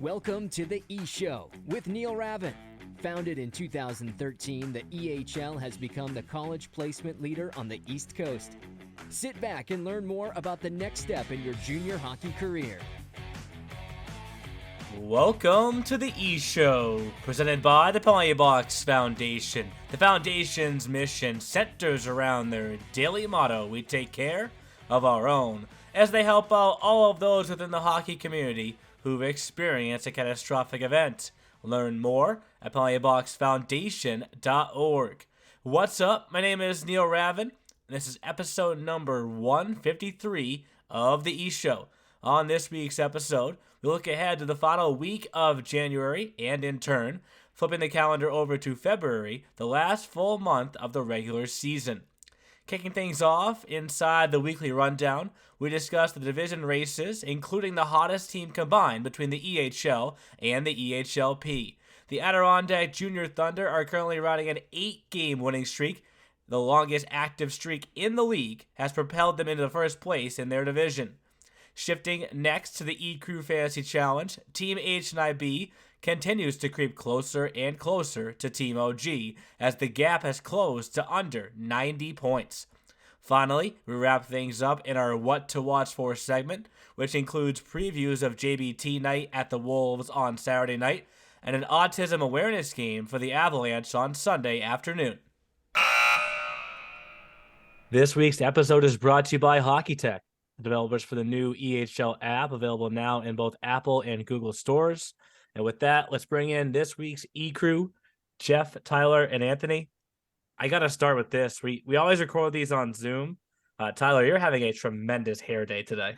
Welcome to the E-Show with Neil Ravin. Founded in 2013, the EHL has become the college placement leader on the East Coast. Sit back and learn more about the next step in your junior hockey career. Welcome to the E-Show, presented by the Penalty Box Foundation. The Foundation's mission centers around their daily motto, we take care of our own, as they help out all of those within the hockey community who've experienced a catastrophic event. Learn more at penaltyboxfoundation.org. What's up? My name is Neil Ravin, and this is episode number 153 of the E-Show. On this week's episode, we look ahead to the final week of January, and in turn, flipping the calendar over to February, the last full month of the regular season. Kicking things off inside the weekly rundown, we discuss the division races, including the hottest team combined between the EHL and the EHLP. The Adirondack Jr Thunder are currently riding an 8-game winning streak. The longest active streak in the league has propelled them into the first place in their division. Shifting next to the E-Crew Fantasy Challenge, Team HNIB continues to creep closer and closer to Team OG as the gap has closed to under 90 points. Finally, we wrap things up in our What to Watch For segment, which includes previews of JBT Night at the Wolves on Saturday night and an Autism Awareness game for the Avalanche on Sunday afternoon. This week's episode is brought to you by Hockey Tech, the developers for the new EHL app, available now in both Apple and Google stores. And with that, let's bring in this week's E-Crew, Jeff, Tyler, and Anthony. I got to start with this. We always record these on Zoom. Tyler, you're having a tremendous hair day today.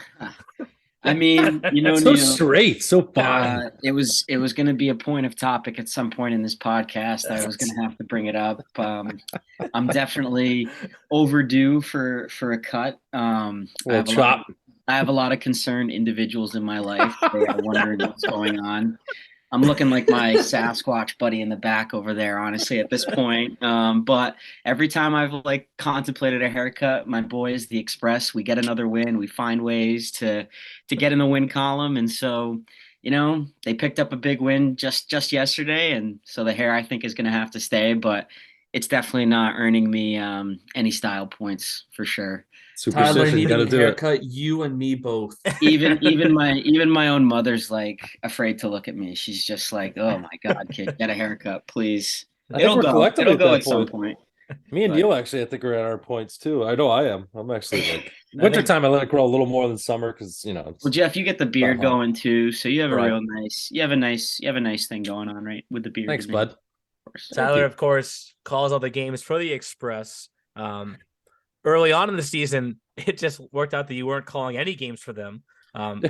I mean, so Neil, straight, so fine. It was going to be a point of topic at some point in this podcast. I was going to have to bring it up. I'm definitely overdue for a cut. I have a lot of concerned individuals in my life. They are wondering what's going on. I'm looking like my Sasquatch buddy in the back over there, honestly, at this point. But every time I've contemplated a haircut, my boys, the Express, we get another win. We find ways to get in the win column. And so, they picked up a big win just yesterday. And so the hair, I think, is going to have to stay. But it's definitely not earning me any style points for sure. Tyler, you got to do haircut, you and me both. Even my own mother's afraid to look at me. She's just like, "Oh my God, kid, get a haircut, please." It'll go at some point. Me and Neil actually, I think, are at our points too. I know I am. I'm actually wintertime. I let it grow a little more than summer because Well, Jeff, you get the beard going too, so you have a nice thing going on, right, with the beard. Thanks, bud. Tyler, of course, calls all the games for the Express. Early on in the season, it just worked out that you weren't calling any games for them,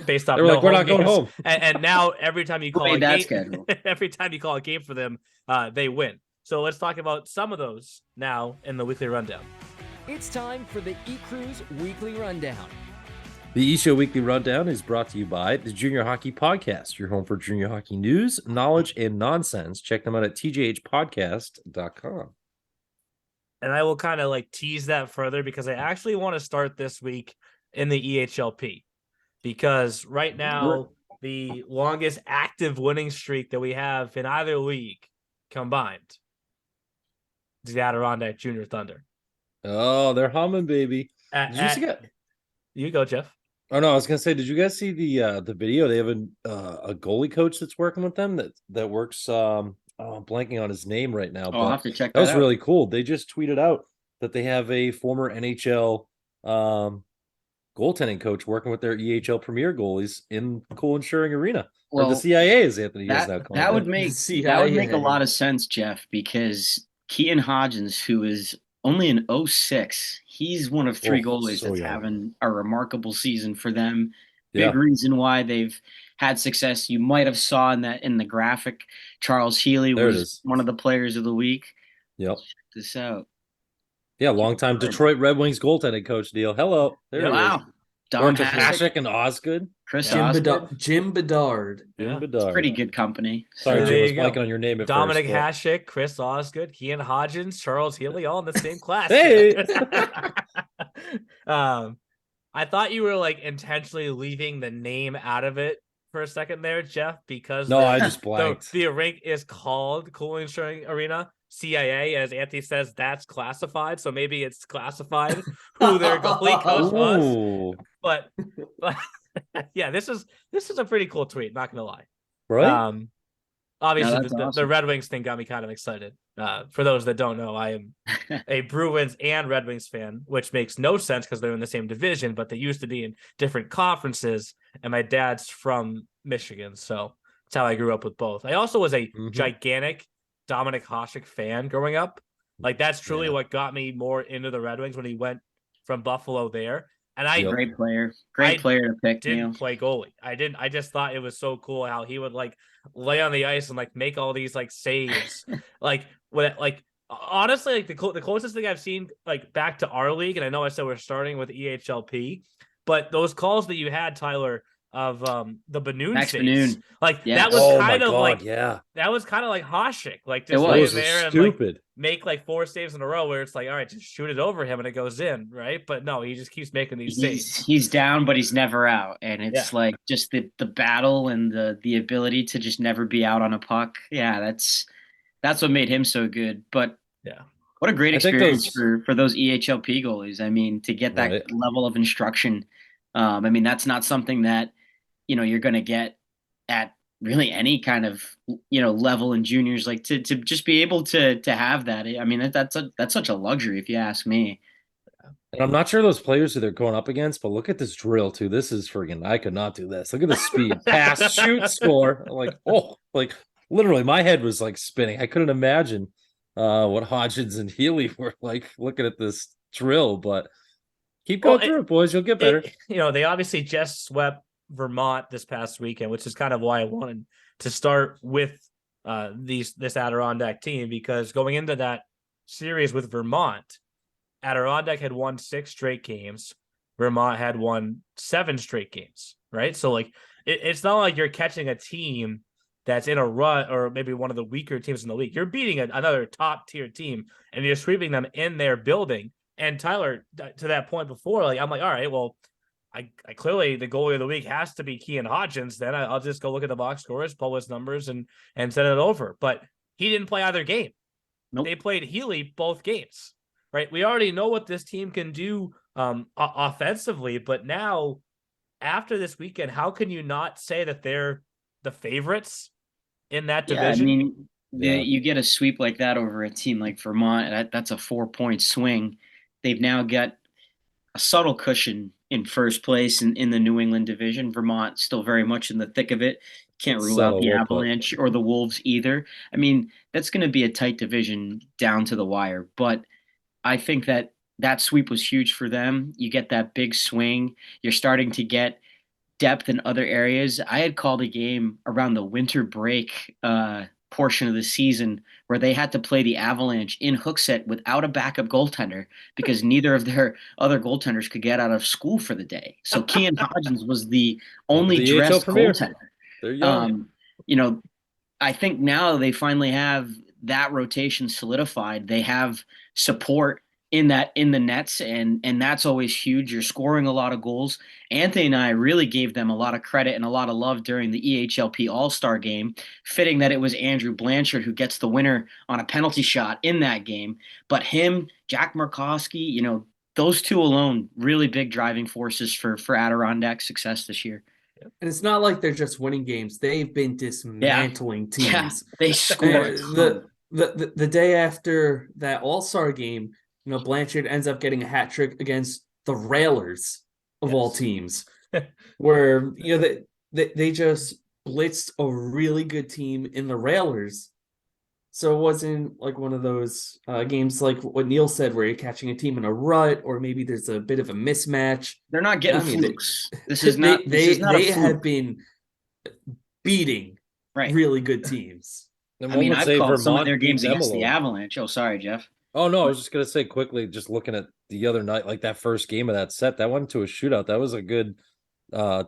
based off. We're not going home. And now every time you call every time you call a game for them, they win. So let's talk about some of those now in the weekly rundown. It's time for the E-Crew's Weekly Rundown. The E-Show Weekly Rundown is brought to you by the Junior Hockey Podcast, your home for junior hockey news, knowledge, and nonsense. Check them out at tjhpodcast.com. And I will kind of tease that further because I actually want to start this week in the EHLP, because right now the longest active winning streak that we have in either league combined is the Adirondack Jr Thunder. Oh, they're humming, baby. Did you see that? You go, Jeff. Oh no, I was gonna say, did you guys see the video? They have a goalie coach that's working with them that works. I'm blanking on his name right now. I'll have to check that out. That was really cool. They just tweeted out that they have a former NHL goaltending coach working with their EHL Premier goalies in Cool Insuring Arena. Well, or the CIA, as Anthony is now calling that would make a lot of sense, Jeff, because Keaton Hodgins, who is only an 06, he's one of three goalies that's having a remarkable season for them. Big reason why they've had success. You might have saw in the graphic, Charles Healy was one of the players of the week. Yep. Check this out. Yeah, longtime Detroit Red Wings goaltending coach deal. Hello. There he is. Don Hasek and Osgood. Jim Bedard. It's pretty good company. Sorry, Jim, I was blanking on your name at Dominic first. Hasek, Chris Osgood, Keaton Hodgins, Charles Healy, all in the same class. Hey! I thought you were intentionally leaving the name out of it for a second there, Jeff, because no, I just blanked. The rink is called Cooling Spring Arena. CIA, as Anthony says, that's classified. So maybe it's classified who their goalie coach was. But yeah, this is a pretty cool tweet. Not gonna lie, right? Obviously, awesome. the Red Wings thing got me kind of excited. For those that don't know, I am a Bruins and Red Wings fan, which makes no sense because they're in the same division, but they used to be in different conferences. And my dad's from Michigan, so that's how I grew up with both. I also was a gigantic Dominic Hasek fan growing up. Like that's truly what got me more into the Red Wings when he went from Buffalo there. And great player to pick. Didn't play goalie. I just thought it was so cool how he would like lay on the ice and like make all these like saves. Honestly, like the closest thing I've seen like back to our league, and I know I said we're starting with EHLP, but those calls that you had, Tyler, of the Banoon saves, like that was that was kind of like Hasek, like just laying there and like make like 4 saves in a row where it's like, all right, just shoot it over him and it goes in, right? But no, he just keeps making these saves. He's down, but he's never out, and it's like just the battle and the ability to just never be out on a puck. Yeah, that's what made him so good. But what a great experience for those EHLP goalies. I mean, to get that level of instruction. I mean, that's not something that you're going to get at really any kind of level in juniors. Like to just be able to have that. I mean, that's such a luxury if you ask me. And I'm not sure those players who they're going up against, but look at this drill too. This is friggin', I could not do this. Look at the speed, pass, shoot, score. Like literally my head was like spinning. I couldn't imagine what Hodgins and Healy were like looking at this drill, but keep going through it, boys. You'll get better. They obviously just swept Vermont this past weekend, which is kind of why I wanted to start with this Adirondack team, because going into that series with Vermont, Adirondack had won 6 straight games. Vermont had won 7 straight games, right? So like it's not like you're catching a team that's in a rut or maybe one of the weaker teams in the league. You're beating another top tier team and you're sweeping them in their building. And Tyler, to that point before, like I'm like, all right, well, I clearly the goalie of the week has to be Kean Hodgins. Then I'll just go look at the box scores, pull his numbers, and send it over. But he didn't play either game. Nope. They played Healy both games, right? We already know what this team can do offensively, but now after this weekend, how can you not say that they're the favorites in that division? I mean, you get a sweep like that over a team like Vermont. That's a 4-point swing. They've now got a subtle cushion in first place in the New England division. Vermont still very much in the thick of it. Can't rule out the Avalanche or the Wolves either. I mean, that's going to be a tight division down to the wire. But I think that sweep was huge for them. You get that big swing. You're starting to get depth in other areas. I had called a game around the winter break portion of the season where they had to play the Avalanche in Hookset without a backup goaltender because neither of their other goaltenders could get out of school for the day. So Kean Hodgins was the only dressed goaltender. They're young. I think now they finally have that rotation solidified. They have support in the nets, and that's always huge. You're scoring a lot of goals. Anthony and I really gave them a lot of credit and a lot of love during the EHLP All-Star game, fitting that it was Andrew Blanchard who gets the winner on a penalty shot in that game. But him, Jack Murkowski, those two alone, really big driving forces for Adirondack's success this year. And it's not like they're just winning games. They've been dismantling teams. Yeah, they scored. The day after that All-Star game, Blanchard ends up getting a hat trick against the Railers of all teams, where they just blitzed a really good team in the Railers. So it wasn't like one of those games like what Neil said, where you're catching a team in a rut, or maybe there's a bit of a mismatch. They're not getting flukes. They have been beating really good teams. I've called some of their games against the Avalanche. Oh, sorry, Jeff. Oh, no, I was just going to say quickly, just looking at the other night, like that first game of that set, that went to a shootout. That was a good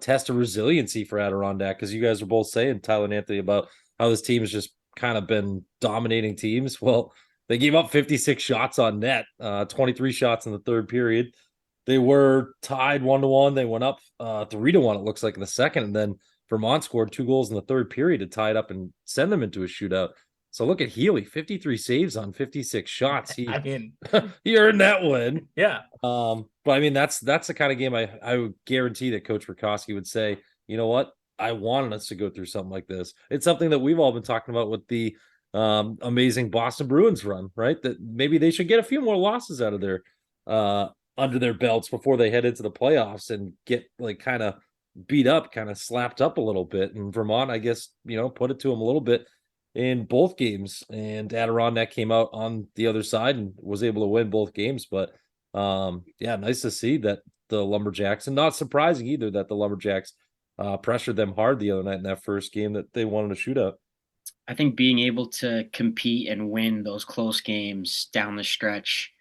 test of resiliency for Adirondack, because you guys were both saying, Tyler and Anthony, about how this team has just kind of been dominating teams. Well, they gave up 56 shots on net, 23 shots in the third period. They were tied 1-1. They went up 3-1, it looks like, in the second. And then Vermont scored 2 goals in the third period to tie it up and send them into a shootout. So look at Healy, 53 saves on 56 shots. He earned that win. Yeah. But I mean, that's the kind of game I would guarantee that Coach Rakowski would say, you know what? I wanted us to go through something like this. It's something that we've all been talking about with the amazing Boston Bruins run, right? That maybe they should get a few more losses out of their under their belts before they head into the playoffs and get like kind of beat up, kind of slapped up a little bit. And Vermont, I guess, put it to them a little bit in both games. And Adirondack came out on the other side and was able to win both games. But nice to see that the Lumberjacks, and not surprising either that the Lumberjacks pressured them hard the other night in that first game that they wanted to shoot up. I think being able to compete and win those close games down the stretch,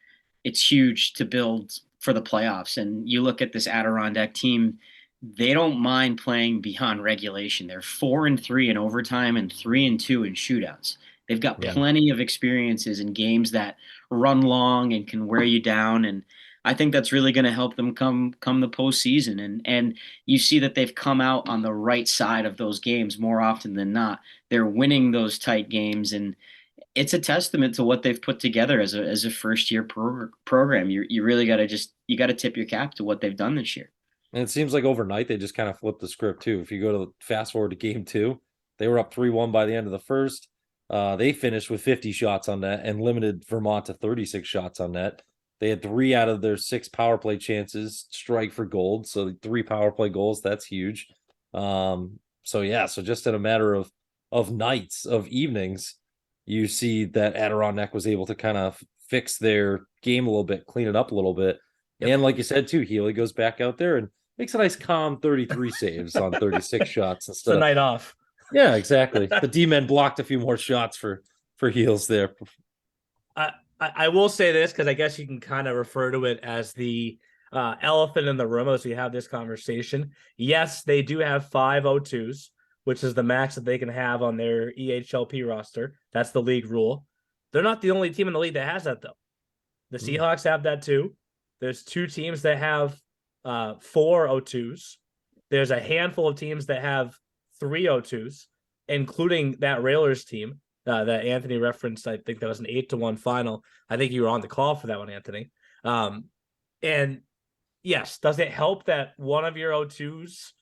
it's huge to build for the playoffs. And you look at this Adirondack team, they don't mind playing beyond regulation. They're 4-3 in overtime and 3-2 in shootouts. They've got plenty of experiences in games that run long and can wear you down. And I think that's really going to help them come the postseason. And you see that they've come out on the right side of those games more often than not. They're winning those tight games, and it's a testament to what they've put together as a first year program. You really got to tip your cap to what they've done this year. And it seems like overnight they just kind of flipped the script too. If you go to fast forward to game 2, they were up 3-1 by the end of the first. They finished with 50 shots on net and limited Vermont to 36 shots on net. They had 3 out of their 6 power play chances strike for gold. So 3 power play goals, that's huge. So just in a matter of nights, of evenings, you see that Adirondack was able to kind of fix their game a little bit, clean it up a little bit. Yep. And like you said too, Healy goes back out there and makes a nice calm 33 saves on 36 shots instead of night off. Yeah, exactly. The D-men blocked a few more shots for Heels there. I will say this because I guess you can kind of refer to it as the elephant in the room as we have this conversation. Yes, they do have 5 O2s, which is the max that they can have on their EHLP roster. That's the league rule. They're not the only team in the league that has that, though. The Seahawks have that too. There's 2 teams that have 4 O2s. There's a handful of teams that have 3 O2s, including that Railers team that Anthony referenced. I think that was an 8-1 final. I think you were on the call for that one, Anthony. And yes, does it help that one of your O2s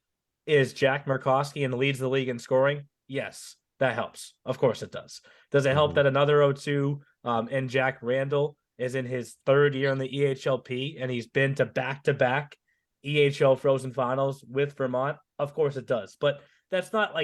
is Jack Murkowski and leads the league in scoring? Yes, that helps. Of course it does. Does it help that another O2 and Jack Randall is in his 3rd year in the EHLP and he's been to back-to-back EHL Frozen Finals with Vermont? Of course it does. But that's not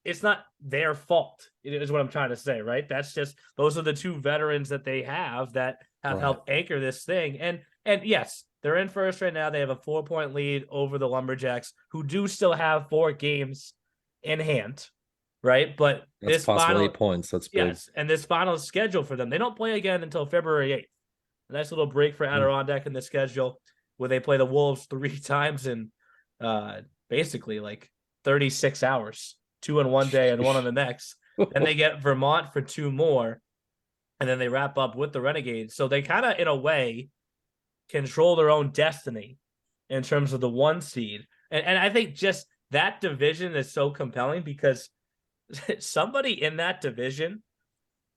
it's not their fault, is what I'm trying to say, right? That's just, those are the 2 veterans that they have that have helped anchor this thing. And yes, they're in first right now. They have a 4-point lead over the Lumberjacks, who do still have 4 games in hand, right? But that's this possible final 8 points. That's big. Yes, and this final schedule for them, they don't play again until February 8th. A nice little break for Adirondack in the schedule, where they play the Wolves 3 times in basically like 36 hours, 2 on one day and 1 on the next. Then they get Vermont for 2 more, and then they wrap up with the Renegades. So they kind of, in a way, control their own destiny in terms of the 1 seed. And I think just that division is so compelling because somebody in that division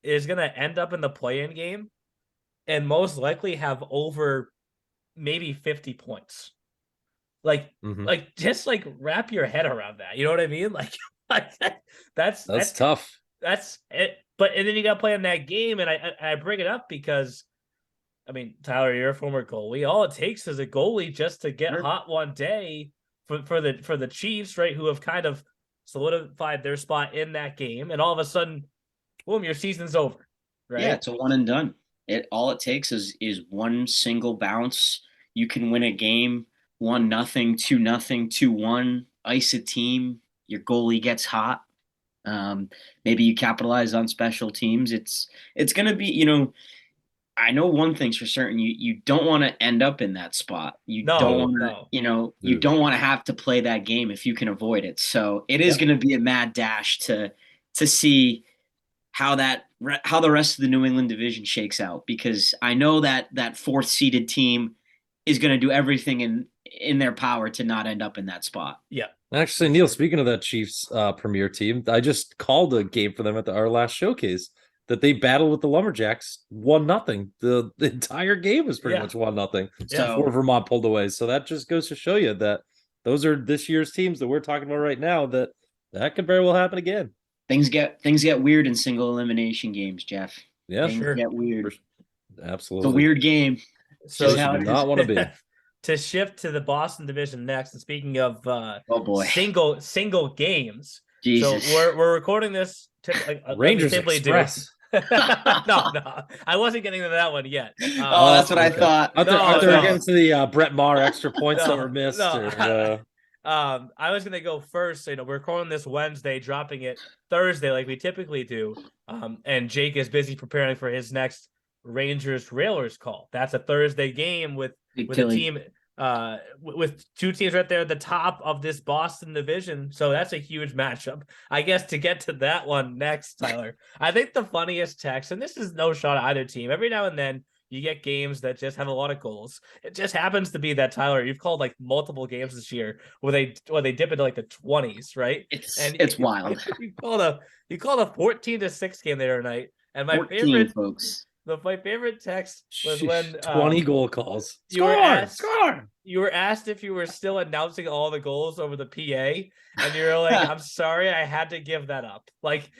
is going to end up in the play-in game and most likely have over maybe 50 points. Like just like wrap your head around that. You know what I mean? Like that's tough. That's it. But and then you got to play in that game, and I bring it up because, I mean, Tyler, you're a former goalie. All it takes is a goalie just to get hot one day for the Chiefs, right? Who have kind of solidified their spot in that game, and all of a sudden, boom, your season's over. Right? Yeah, it's a one and done. All it takes is one single bounce. You can win a game 1-0, 2-0, 2-1, ice a team. Your goalie gets hot. Maybe you capitalize on special teams. It's going to be, I know one thing's for certain. You don't want to end up in that spot. You don't want to, you don't want to have to play that game if you can avoid it. So it is going to be a mad dash to see how the rest of the New England division shakes out, because I know that 4th seeded team is going to do everything in their power to not end up in that spot. Yeah. Actually, Neil, speaking of that Chiefs premier team, I just called a game for them at our last showcase that they battled with the Lumberjacks 1-0. The entire game was pretty much 1-0 before Vermont pulled away. So that just goes to show you that those are this year's teams that we're talking about right now, that could very well happen again. Things get weird in single elimination games, Jeff. Yeah, things get weird. Absolutely. It's a weird game. So how do not want to be. To shift to the Boston division next, and speaking of single games, Jesus. So we're recording this. Rangers Express. No, I wasn't getting to that one yet. That's what I thought. Are there against the Brett Maher extra points that were missed? I was gonna go first. We're recording this Wednesday, dropping it Thursday like we typically do. And Jake is busy preparing for his next Rangers Railers call. That's a Thursday game with a team with two teams right there at the top of this Boston division. So that's a huge matchup. I guess to get to that one next, Tyler, I think the funniest text, and this is no shot at either team, every now and then you get games that just have a lot of goals. It just happens to be that, Tyler, you've called like multiple games this year where they dip into like the 20s, right? It's wild. You called a 14-6 game there tonight. And my 14, favorite folks. My favorite text was when 20 goal calls. You were asked if you were still announcing all the goals over the PA, and you're like, "I'm sorry, I had to give that up." Like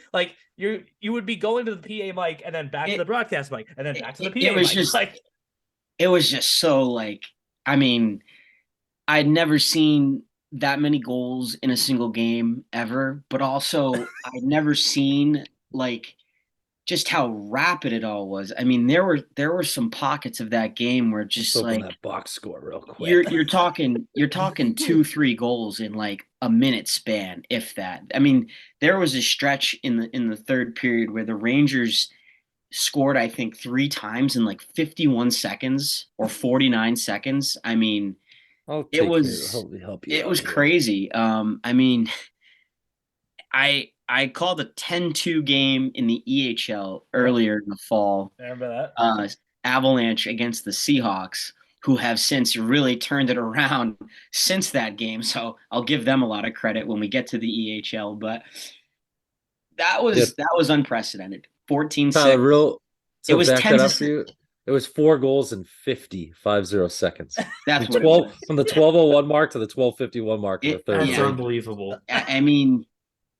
you would be going to the PA mic and then back to the broadcast mic and then back to the PA it was mic. Just like it was just so like, I mean, I'd never seen that many goals in a single game ever, but also I'd never seen like just how rapid it all was. I mean, there were some pockets of that game where just Let's like open that box score real quick. You're talking 2-3 goals in like a minute span, if that. I mean, there was a stretch in the third period where the Rangers scored, I think, 3 times in like 51 seconds or 49 seconds. I mean, it was crazy. I mean, I called a 10-2 game in the EHL earlier in the fall. I remember that. Avalanche against the Seahawks, who have since really turned it around since that game. So I'll give them a lot of credit when we get to the EHL. But that was unprecedented. 14-6. It was 10. It was 4 goals in 50 seconds. That's from 12 from the 12:01 mark to the 12:51 mark of the third. That's unbelievable. I mean,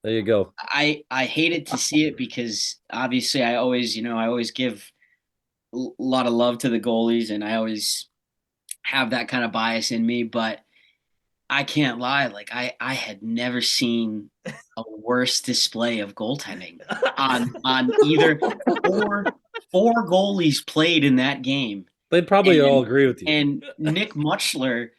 there you go. I hated to see it because obviously I always give a lot of love to the goalies and I always have that kind of bias in me, but I can't lie. Like I had never seen a worse display of goaltending on either. Four goalies played in that game. They'd probably all agree with you. And Nick Mutchler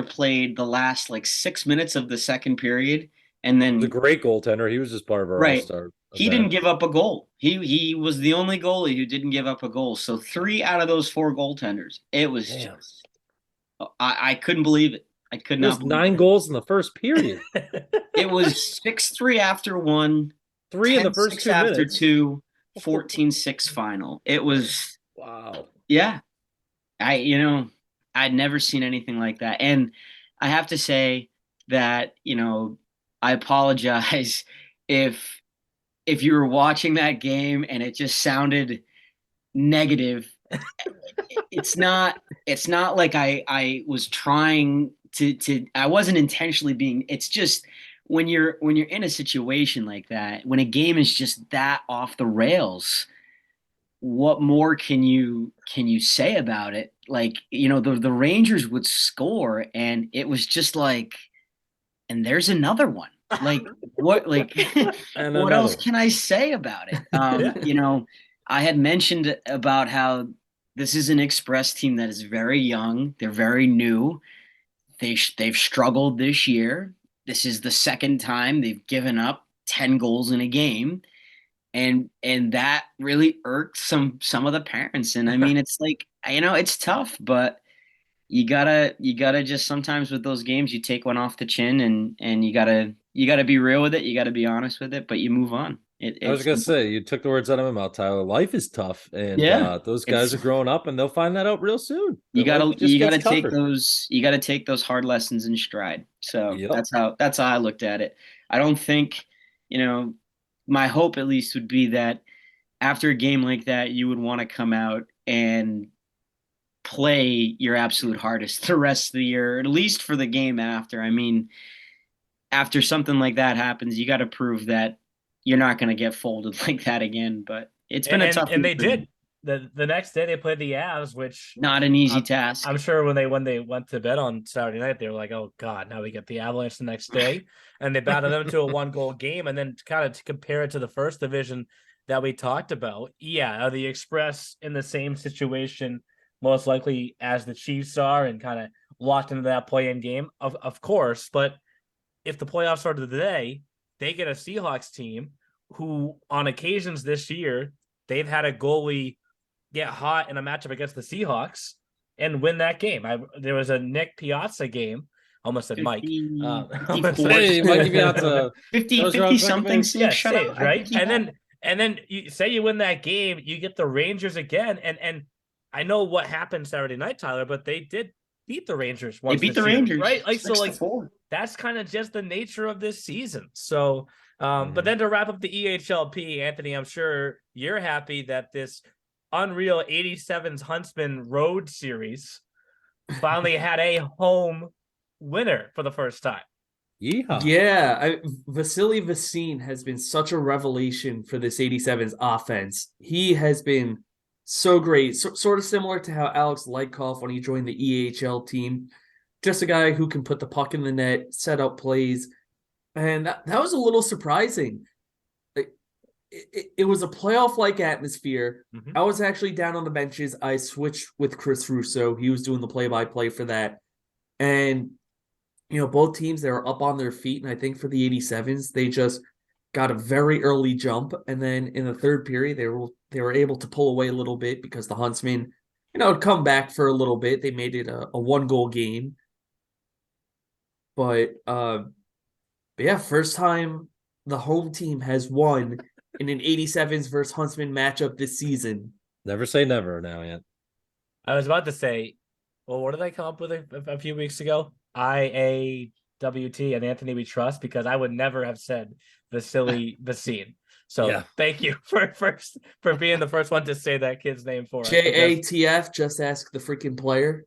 played the last like 6 minutes of the second period. And then the great goaltender, he was just part of our all-star. He didn't give up a goal. He was the only goalie who didn't give up a goal. So 3 out of those 4 goaltenders. It was just I couldn't believe it. I could not. It was 9 goals in the first period. It was 6-3 after 1, 3 in the first 2 after minutes. 2, 14-6 final. It was wow. Yeah. I'd never seen anything like that. And I have to say that, I apologize if you were watching that game and it just sounded negative. It's not like I was trying to I wasn't intentionally being. It's just when you're in a situation like that, when a game is just that off the rails, what more can you say about it? Like, the Rangers would score and it was just like, and there's another one. Like what? Like what else can I say about it? I had mentioned about how this is an Express team that is very young. They're very new. They've struggled this year. This is the second time they've given up 10 goals in a game, and that really irked some of the parents. And I mean, it's like it's tough, but you gotta just sometimes with those games you take one off the chin and you gotta be real with it. You gotta be honest with it, but you move on. I was gonna say, you took the words out of my mouth, Tyler. Life is tough, and those guys are growing up, and they'll find that out real soon. You gotta take those hard lessons in stride. So that's how I looked at it. I don't think, my hope at least would be that after a game like that, you would want to come out and play your absolute hardest the rest of the year, at least for the game after. I mean, after something like that happens, you got to prove that you're not going to get folded like that again. But it's been a tough. And they did. The next day they played the Avs, which not an easy task. I'm sure when they went to bed on Saturday night, they were like, "Oh God, now we get the Avalanche the next day," and they battled them to a 1-goal game. And then kind of to compare it to the first division that we talked about, are the Express in the same situation most likely as the Chiefs are, and kind of locked into that play-in game, of course. But if the playoffs started today, they get a Seahawks team who, on occasions this year, they've had a goalie get hot in a matchup against the Seahawks and win that game. There was a Nick Piazza game. Almost said Mike. 50 Piazza. 50 something saves, right? And then you say you win that game, you get the Rangers again. And I know what happened Saturday night, Tyler, but they did beat the Rangers once. They beat the Rangers, right? That's kind of just the nature of this season. So, but then to wrap up the EHLP, Anthony, I'm sure you're happy that this unreal 87's Huntsman Road Series finally had a home winner for the first time. Yeehaw. Yeah, Vasily Vasin has been such a revelation for this 87's offense. He has been so great, sort of similar to how Alex Lightkoff when he joined the EHL team. Just a guy who can put the puck in the net, set up plays, and that was a little surprising. It was a playoff-like atmosphere. Mm-hmm. I was actually down on the benches. I switched with Chris Russo. He was doing the play-by-play for that. And, both teams, they were up on their feet. And I think for the 87s, they just got a very early jump. And then in the third period, they were able to pull away a little bit because the Huntsmen, had come back for a little bit. They made it a 1-goal game. But first time the home team has won in an 87s versus Huntsman matchup this season. Never say never now, Ant. I was about to say, well, what did I come up with a few weeks ago? IAWT and Anthony We Trust, because I would never have said Vasily Vasin. So Thank you for being the first one to say that kid's name for us. JATF, just ask the freaking player.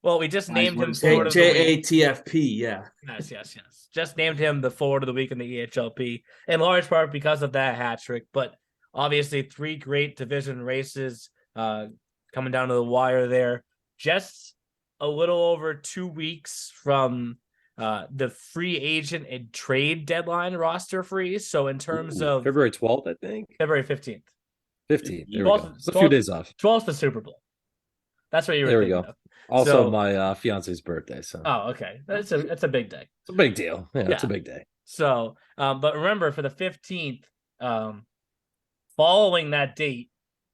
Well, we just named him forward of the week. JATFP, yeah. Yes. Just named him the forward of the week in the EHLP, in large part because of that hat trick. But obviously, 3 great division races coming down to the wire there. Just a little over 2 weeks from the free agent and trade deadline roster freeze. So in terms of February 12th, I think. February 15th. 15th. There we go. It's a few days off. 12th the Super Bowl. That's what you were thinking of. Also, my fiance's birthday. So. Oh, okay. That's a big day. It's a big deal. Yeah, it's a big day. So, but remember, for the 15th, following that date,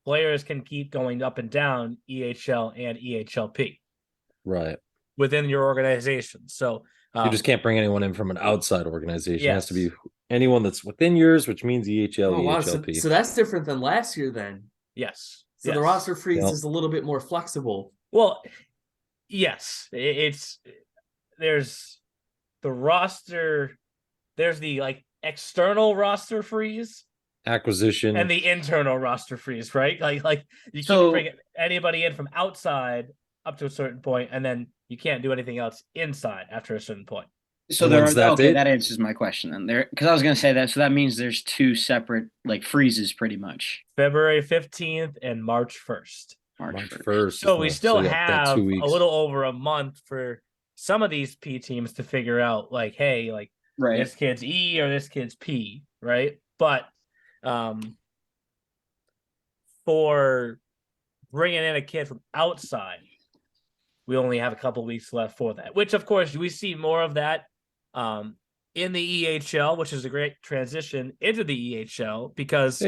players can keep going up and down EHL and EHLP. Right. Within your organization. So you just can't bring anyone in from an outside organization. Yes. It has to be anyone that's within yours, which means EHL, EHLP. So that's different than last year then. Yes. So the roster freeze is a little bit more flexible. Well, yes. There's the roster, there's the external roster freeze. Acquisition. And the internal roster freeze, right? Like you can't bring anybody in from outside up to a certain point, and then you can't do anything else inside after a certain point. So that answers my question then. Because I was going to say that. So that means there's 2 separate freezes, pretty much. February 15th and March 1st. March 1st. So we still have a little over a month for some of these P teams to figure out, this kid's E or this kid's P, right? But for bringing in a kid from outside, we only have a couple weeks left for that, which of course we see more of that in the EHL, which is a great transition into the EHL because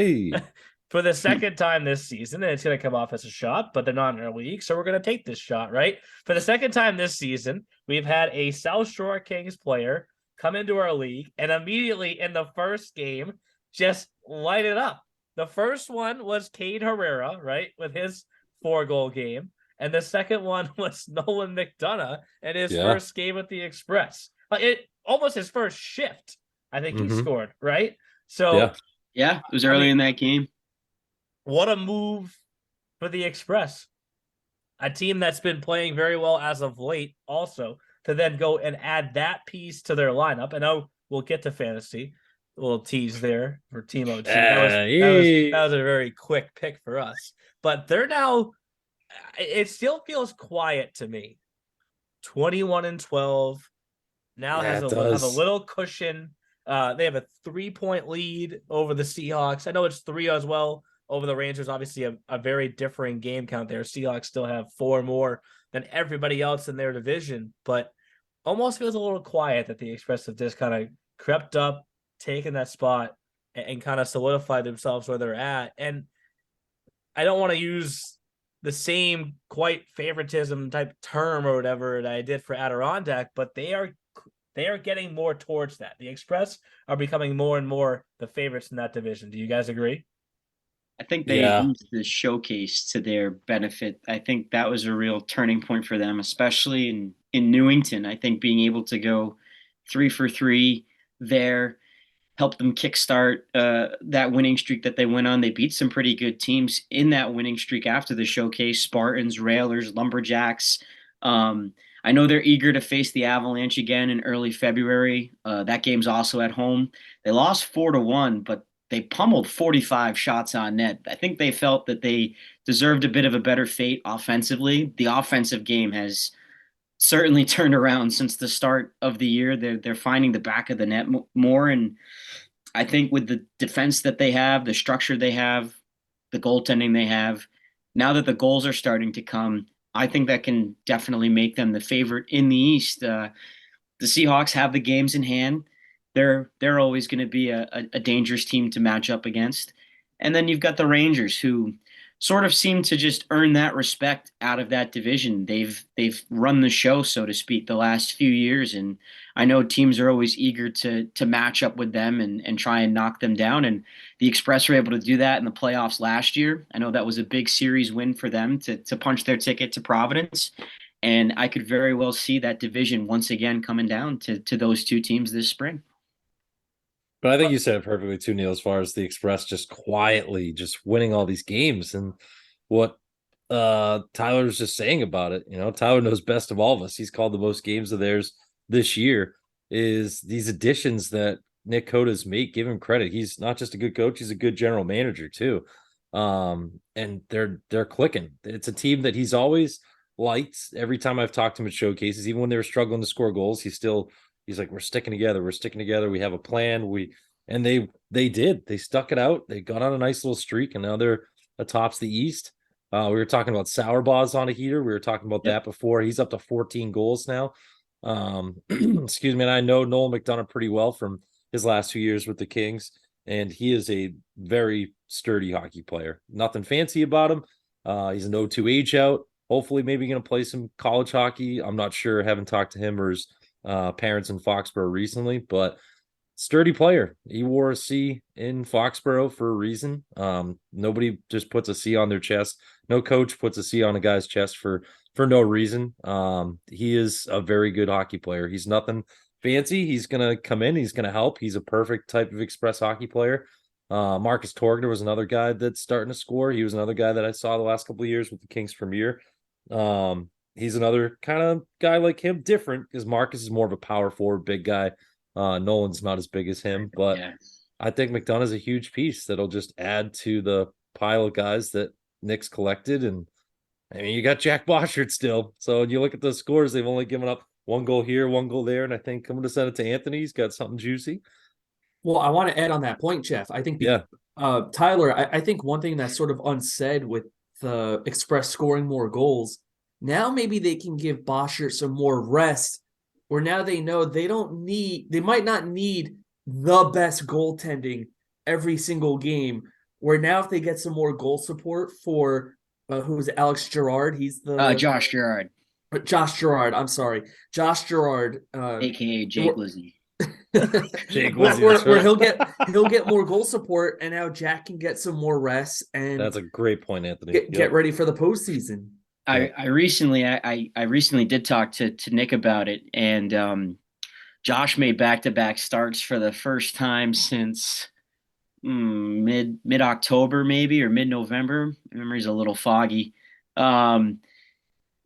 for the second time this season, and it's going to come off as a shot, but they're not in our league, so we're going to take this shot, right? For the second time this season, we've had a South Shore Kings player come into our league and immediately in the first game just light it up. The first one was Cade Herrera, right, with his 4-goal game. And the second one was Nolan McDonough in his first game with the Express. It almost his first shift, I think he scored, right? So yeah, it was early in that game. What a move for the Express. A team that's been playing very well as of late also, to then go and add that piece to their lineup. I know we'll get to fantasy. A little tease there for Team OT. That was a very quick pick for us. But they're now, it still feels quiet to me. 21-12. Now have a little cushion. They have a 3-point lead over the Seahawks. I know it's 3 as well over the Rangers. Obviously a very differing game count there. Seahawks still have 4 more than everybody else in their division, but almost feels a little quiet that the Express have just kind of crept up, taken that spot, and kind of solidified themselves where they're at. And I don't want to use the same quite favoritism type term or whatever that I did for Adirondack, but they are getting more towards that. The Express are becoming more and more the favorites in that division. Do you guys agree? I think they used the showcase to their benefit. I think that was a real turning point for them, especially in Newington. I think being able to go 3 for 3 there helped them kickstart that winning streak that they went on. They beat some pretty good teams in that winning streak after the showcase: Spartans, Railers, Lumberjacks. I know they're eager to face the Avalanche again in early February. That game's also at home. They lost 4-1, but they pummeled 45 shots on net. I think they felt that they deserved a bit of a better fate offensively. The offensive game has certainly turned around since the start of the year. They're finding the back of the net more, and I think with the defense that they have, the structure they have, the goaltending they have, now that the goals are starting to come, I think that can definitely make them the favorite in the East. The Seahawks have the games in hand. They're always going to be a dangerous team to match up against. And then you've got the Rangers, who sort of seem to just earn that respect out of that division. They've run the show, so to speak, the last few years. And I know teams are always eager to match up with them and try and knock them down. And the Express were able to do that in the playoffs last year. I know that was a big series win for them to punch their ticket to Providence. And I could very well see that division once again coming down to those two teams this spring. But I think you said it perfectly too, Neil, as far as the Express just quietly just winning all these games. And what Tyler was just saying about it, Tyler knows best of all of us. He's called the most games of theirs this year, is these additions that Nick Coda's made. Give him credit. He's not just a good coach, he's a good general manager too. And they're clicking. It's a team that he's always liked. Every time I've talked to him at showcases, even when they were struggling to score goals, he's like, we're sticking together. We have a plan. They did. They stuck it out. They got on a nice little streak, and now they're atop the East. We were talking about Sauerbaugh's on a heater. We were talking about that before. He's up to 14 goals now. Excuse me. And I know Nolan McDonough pretty well from his last 2 years with the Kings, and he is a very sturdy hockey player. Nothing fancy about him. He's an 0-2 age out. Hopefully, maybe going to play some college hockey. I'm not sure. Haven't talked to him or his parents in Foxborough recently, but sturdy player. He wore a C in Foxborough for a reason. Nobody just puts a C on their chest. No coach puts a C on a guy's chest for no reason. He is a very good hockey player. He's nothing fancy. He's going to come in. He's going to help. He's a perfect type of Express hockey player. Marcus Torgner was another guy that's starting to score. He was another guy that I saw the last couple of years with the Kings Premier. He's another kind of guy like him, different, because Marcus is more of a power forward, big guy. Nolan's not as big as him, but I think McDonough's a huge piece that'll just add to the pile of guys that Nick's collected. And I mean, you got Jack Boschert still. So when you look at the scores, they've only given up 1 goal here, 1 goal there. And I think I'm going to send it to Anthony. He's got something juicy. Well, I want to add on that point, Jeff. I think, Tyler, I think one thing that's sort of unsaid with the Express scoring more goals, now maybe they can give Boschert some more rest, where now they know they might not need the best goaltending every single game, where now if they get some more goal support for, who is it, Alex Girard? He's the... Josh Girard. Josh Girard, I'm sorry. Josh Girard. A.K.A. Jake Lizzie. Jake where he'll get more goal support, and now Jack can get some more rest. And that's a great point, Anthony. Get ready for the postseason. I recently did talk to Nick about it, and Josh made back-to-back starts for the first time since mid October, maybe, or mid November. Memory's a little foggy.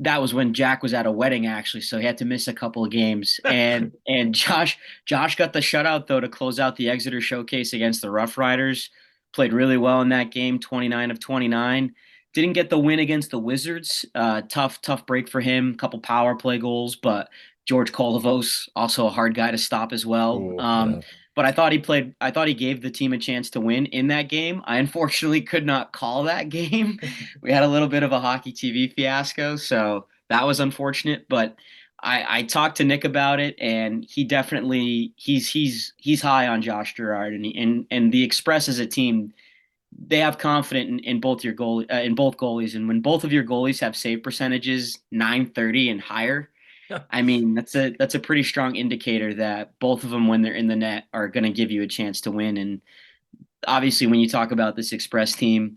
That was when Jack was at a wedding, actually, so he had to miss a couple of games. And Josh got the shutout though to close out the Exeter showcase against the Rough Riders. Played really well in that game, 29 of 29. Didn't get the win against the Wizards. Tough break for him. Couple power play goals, but George Kolovos, also a hard guy to stop as well. Ooh, But I thought he gave the team a chance to win in that game. I unfortunately could not call that game. We had a little bit of a hockey TV fiasco, so that was unfortunate. But I talked to Nick about it, and he definitely he's high on Josh Girard, and the Express as a team, they have confidence in both goalies, and when both of your goalies have save percentages 930 and higher, I mean, that's a pretty strong indicator that both of them, when they're in the net, are going to give you a chance to win. And obviously, when you talk about this Express team,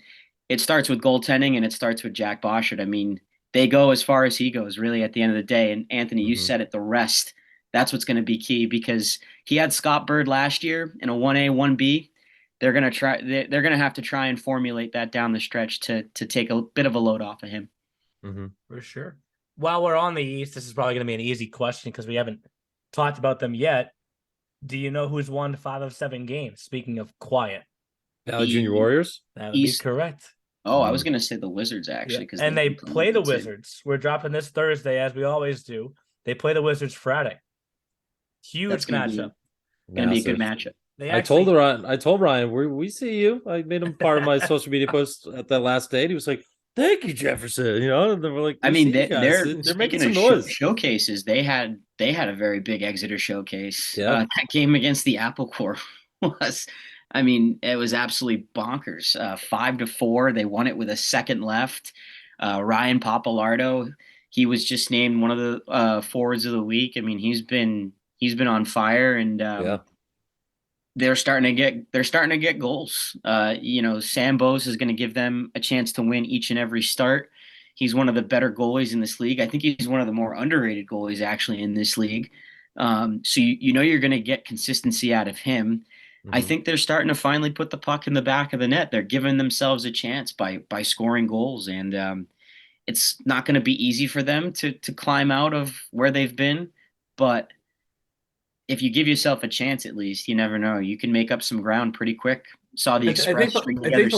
it starts with goaltending and it starts with Jack Boschert. I mean, they go as far as he goes, really, at the end of the day. And Anthony, you said it, the rest, that's what's going to be key, because he had Scott Bird last year in a 1A, 1B. They're going to have to try and formulate that down the stretch to take a bit of a load off of him. For sure. While we're on the East, this is probably going to be an easy question because we haven't talked about them yet. Do you know who's won 5 of 7 games? Speaking of quiet. Valley Junior Warriors? That would be correct. Oh, I was going to say the Wizards, actually. Yeah. And they play the Wizards. We're dropping this Thursday, as we always do. They play the Wizards Friday. Huge matchup. Going to be a good matchup. I told Ryan, we see you. I made him part of my social media post at that last day. And he was like, "Thank you, Jefferson." You know, and they were like, I mean, they're making some noise. Showcases. They had a very big Exeter showcase. Yeah, that game against the Apple Corps was, I mean, it was absolutely bonkers. 5-4. They won it with a second left. Ryan Papalardo, he was just named one of the forwards of the week. I mean, he's been on fire, and they're starting to get goals. Sam Bose is going to give them a chance to win each and every start. He's one of the better goalies in this league. I think he's one of the more underrated goalies actually in this league. So you're going to get consistency out of him. I think they're starting to finally put the puck in the back of the net. They're giving themselves a chance by scoring goals, and it's not going to be easy for them to climb out of where they've been, but if you give yourself a chance, at least, you never know. You can make up some ground pretty quick. Saw the Express string together. I think the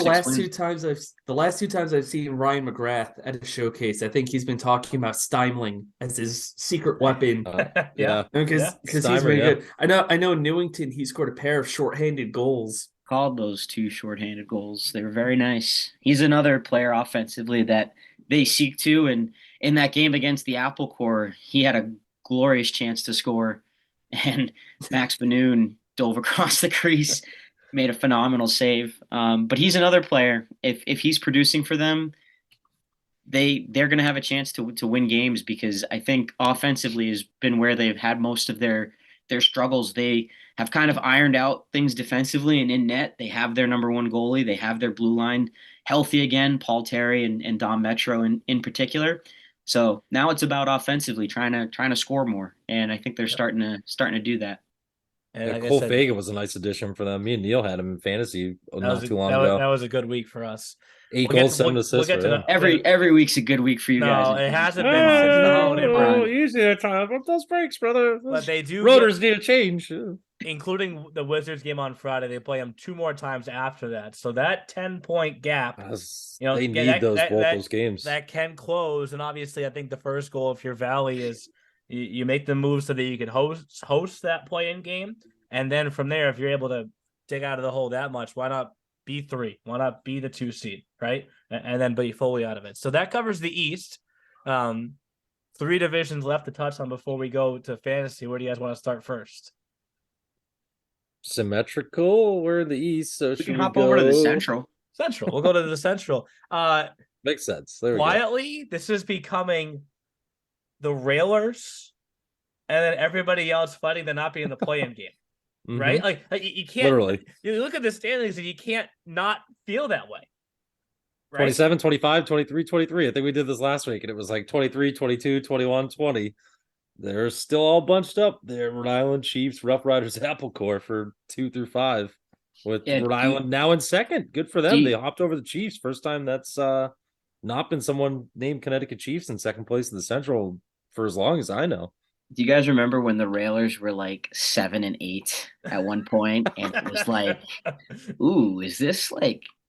last two times I've seen Ryan McGrath at a showcase, I think he's been talking about Steimling as his secret weapon. Because he's very good. I know Newington, he scored a pair of shorthanded goals. Called those 2 shorthanded goals. They were very nice. He's another player offensively that they seek to, and in that game against the Apple Corps, he had a glorious chance to score. And Max Benoon dove across the crease, made a phenomenal save. But he's another player. If he's producing for them, they're going to have a chance to win games, because I think offensively has been where they've had most of their struggles. They have kind of ironed out things defensively, and in net, they have their number 1 goalie. They have their blue line healthy again, Paul Terry and Dom Metro in particular. So now it's about offensively trying to score more, and I think they're starting to do that. And Cole Fagan was a nice addition for them. Me and Neil had him in fantasy not too long ago. That was a good week for us. 8 goals, 7 assists. Every week's a good week for you guys. No, it hasn't been since the holiday break. Usually they're trying about those breaks, brother. But they do. Rotors need a change. Including the Wizards game on Friday, they play them 2 more times after that. So that 10-point gap, they need those games. That can close, and obviously, I think the first goal if you're Valley is you make the move so that you can host that play-in game, and then from there, if you're able to dig out of the hole that much, why not be 3? Why not be the 2 seed, right? And then be fully out of it. So that covers the East. 3 divisions left to touch on before we go to fantasy. Where do you guys want to start first? Symmetrical. We're in the East, so we can hop over to the Central. We'll go to the Central. Makes sense. There we quietly, go. This is becoming the Railers, and then everybody else fighting to not be in the play-in game. right? Like you can't literally. You look at the standings and you can't not feel that way. Right? 27, 25, 23, 23. I think we did this last week, and it was like 23, 22, 21, 20. They're still all bunched up there. Rhode Island, Chiefs, Rough Riders, Apple Corps for 2 through 5. With Rhode Island now in second. Good for them. They hopped over the Chiefs. First time that's not been someone named Connecticut Chiefs in second place in the Central for as long as I know. Do you guys remember when the Railers were like 7 and 8 at one point, and it was like, ooh, is this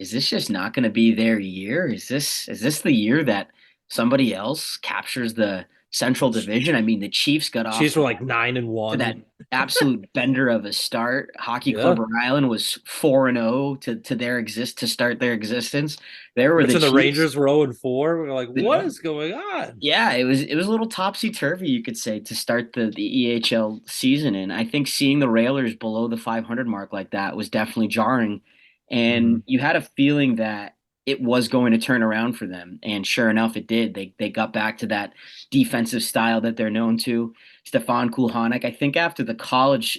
just not going to be their year? Is this the year that somebody else captures the Central Division? I mean, the Chiefs got off. Chiefs were like 9-1 to that absolute bender of a start. Hockey Club Rhode Island was 4-0 to start their existence. There were the Rangers were 0-4. We're like, what is going on? Yeah, it was a little topsy turvy, you could say, to start the EHL season. And I think seeing the Railers below the 500 mark like that was definitely jarring. And you had a feeling that it was going to turn around for them. And sure enough, it did. They got back to that defensive style that they're known to. Stefan Kulhanek, I think after the college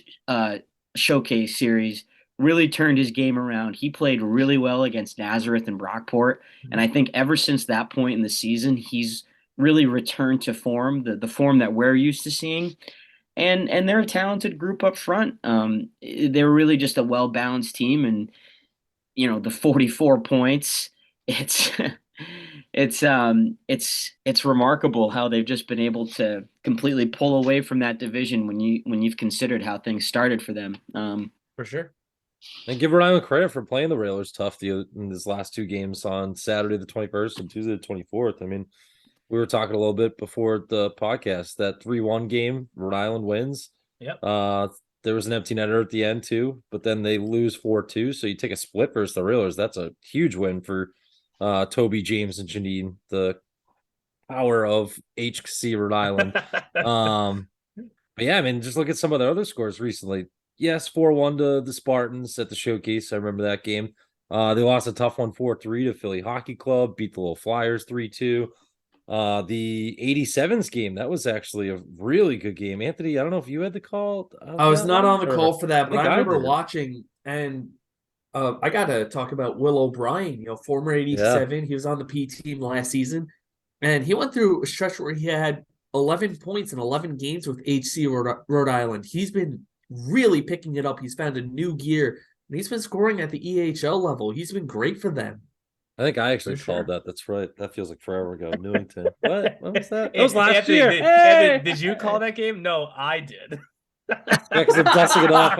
showcase series, really turned his game around. He played really well against Nazareth and Brockport. And I think ever since that point in the season, he's really returned to form, the form that we're used to seeing. And they're a talented group up front. They're really just a well-balanced team. And, the 44 points, it's remarkable how they've just been able to completely pull away from that division when you've considered how things started for them. For sure. And give Rhode Island credit for playing the Railers tough in these last 2 games on Saturday the 21st and Tuesday the 24th. I mean, we were talking a little bit before the podcast, that 3-1 game, Rhode Island wins. Yep. There was an empty netter at the end too, but then they lose 4-2. So you take a split versus the Railers. That's a huge win for Toby, James, and Janine, the power of HC Rhode Island. But yeah, I mean, just look at some of the other scores recently. Yes, 4-1 to the Spartans at the showcase. I remember that game. They lost a tough one 4-3 to Philly Hockey Club, beat the Little Flyers 3-2. The 87s game, that was actually a really good game. Anthony, I don't know if you had the call. I was not on the call for that, but I remember watching, and I got to talk about Will O'Brien, former 87. Yeah. He was on the P team last season, and he went through a stretch where he had 11 points in 11 games with HC Rhode Island. He's been really picking it up. He's found a new gear, and he's been scoring at the EHL level. He's been great for them. I think I actually called that. That's right. That feels like forever ago. Newington. What was that? That was last year. Did you call that game? No, I did. Because I'm dusting it off.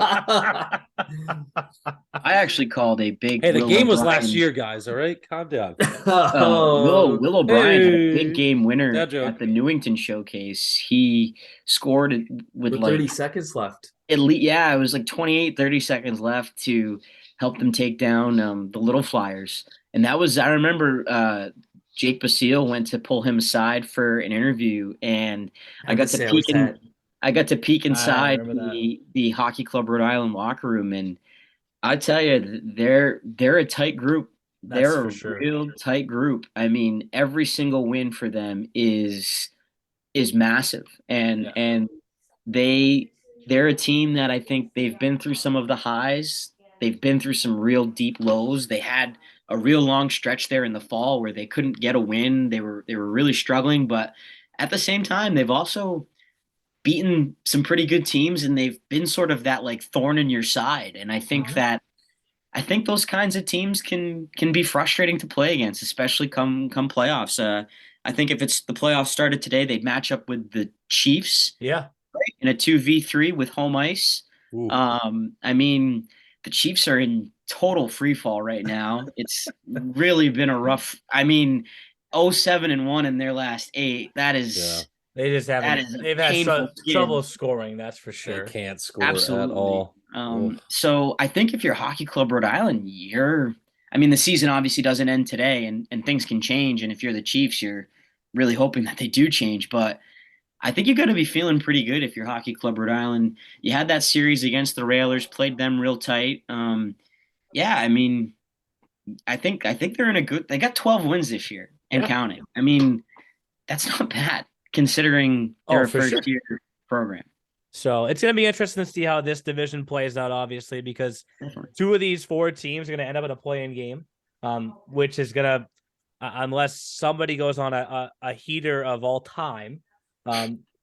I actually called a big. Hey, the game was last year, guys. All right, calm down. Will O'Brien had a big game winner at the Newington showcase. He scored with 30 seconds left. It was like 28, 30 seconds left to help them take down the Little Flyers. And that was, I remember Jake Basile went to pull him aside for an interview, and I got to peek inside the Hockey Club Rhode Island locker room, and I tell you, they're a tight group. They're a real tight group. I mean, every single win for them is massive, and they're a team that I think they've been through some of the highs. They've been through some real deep lows. They had a real long stretch there in the fall where they couldn't get a win. They were really struggling, but at the same time, they've also beaten some pretty good teams, and they've been sort of that like thorn in your side. And I think those kinds of teams can be frustrating to play against, especially come playoffs. I think if it's the playoffs started today, they'd match up with the Chiefs. Yeah. Right, in a 2v3 with home ice. I mean, the Chiefs are in total free fall right now. It's really been a rough. I mean, 0-7-1 in their last 8. That is. They just haven't. They've had trouble scoring. That's for sure. They can't score at all. So I think if you're Hockey Club Rhode Island, the season obviously doesn't end today, and things can change. And if you're the Chiefs, you're really hoping that they do change. But I think you're going to be feeling pretty good if you're Hockey Club Rhode Island. You had that series against the Railers, played them real tight. I think they're in a good. They got 12 wins this year and counting. I mean, that's not bad considering they're a first-year program. So it's going to be interesting to see how this division plays out, obviously, because two of these four teams are going to end up in a play-in game, which is going to, unless somebody goes on a heater of all time,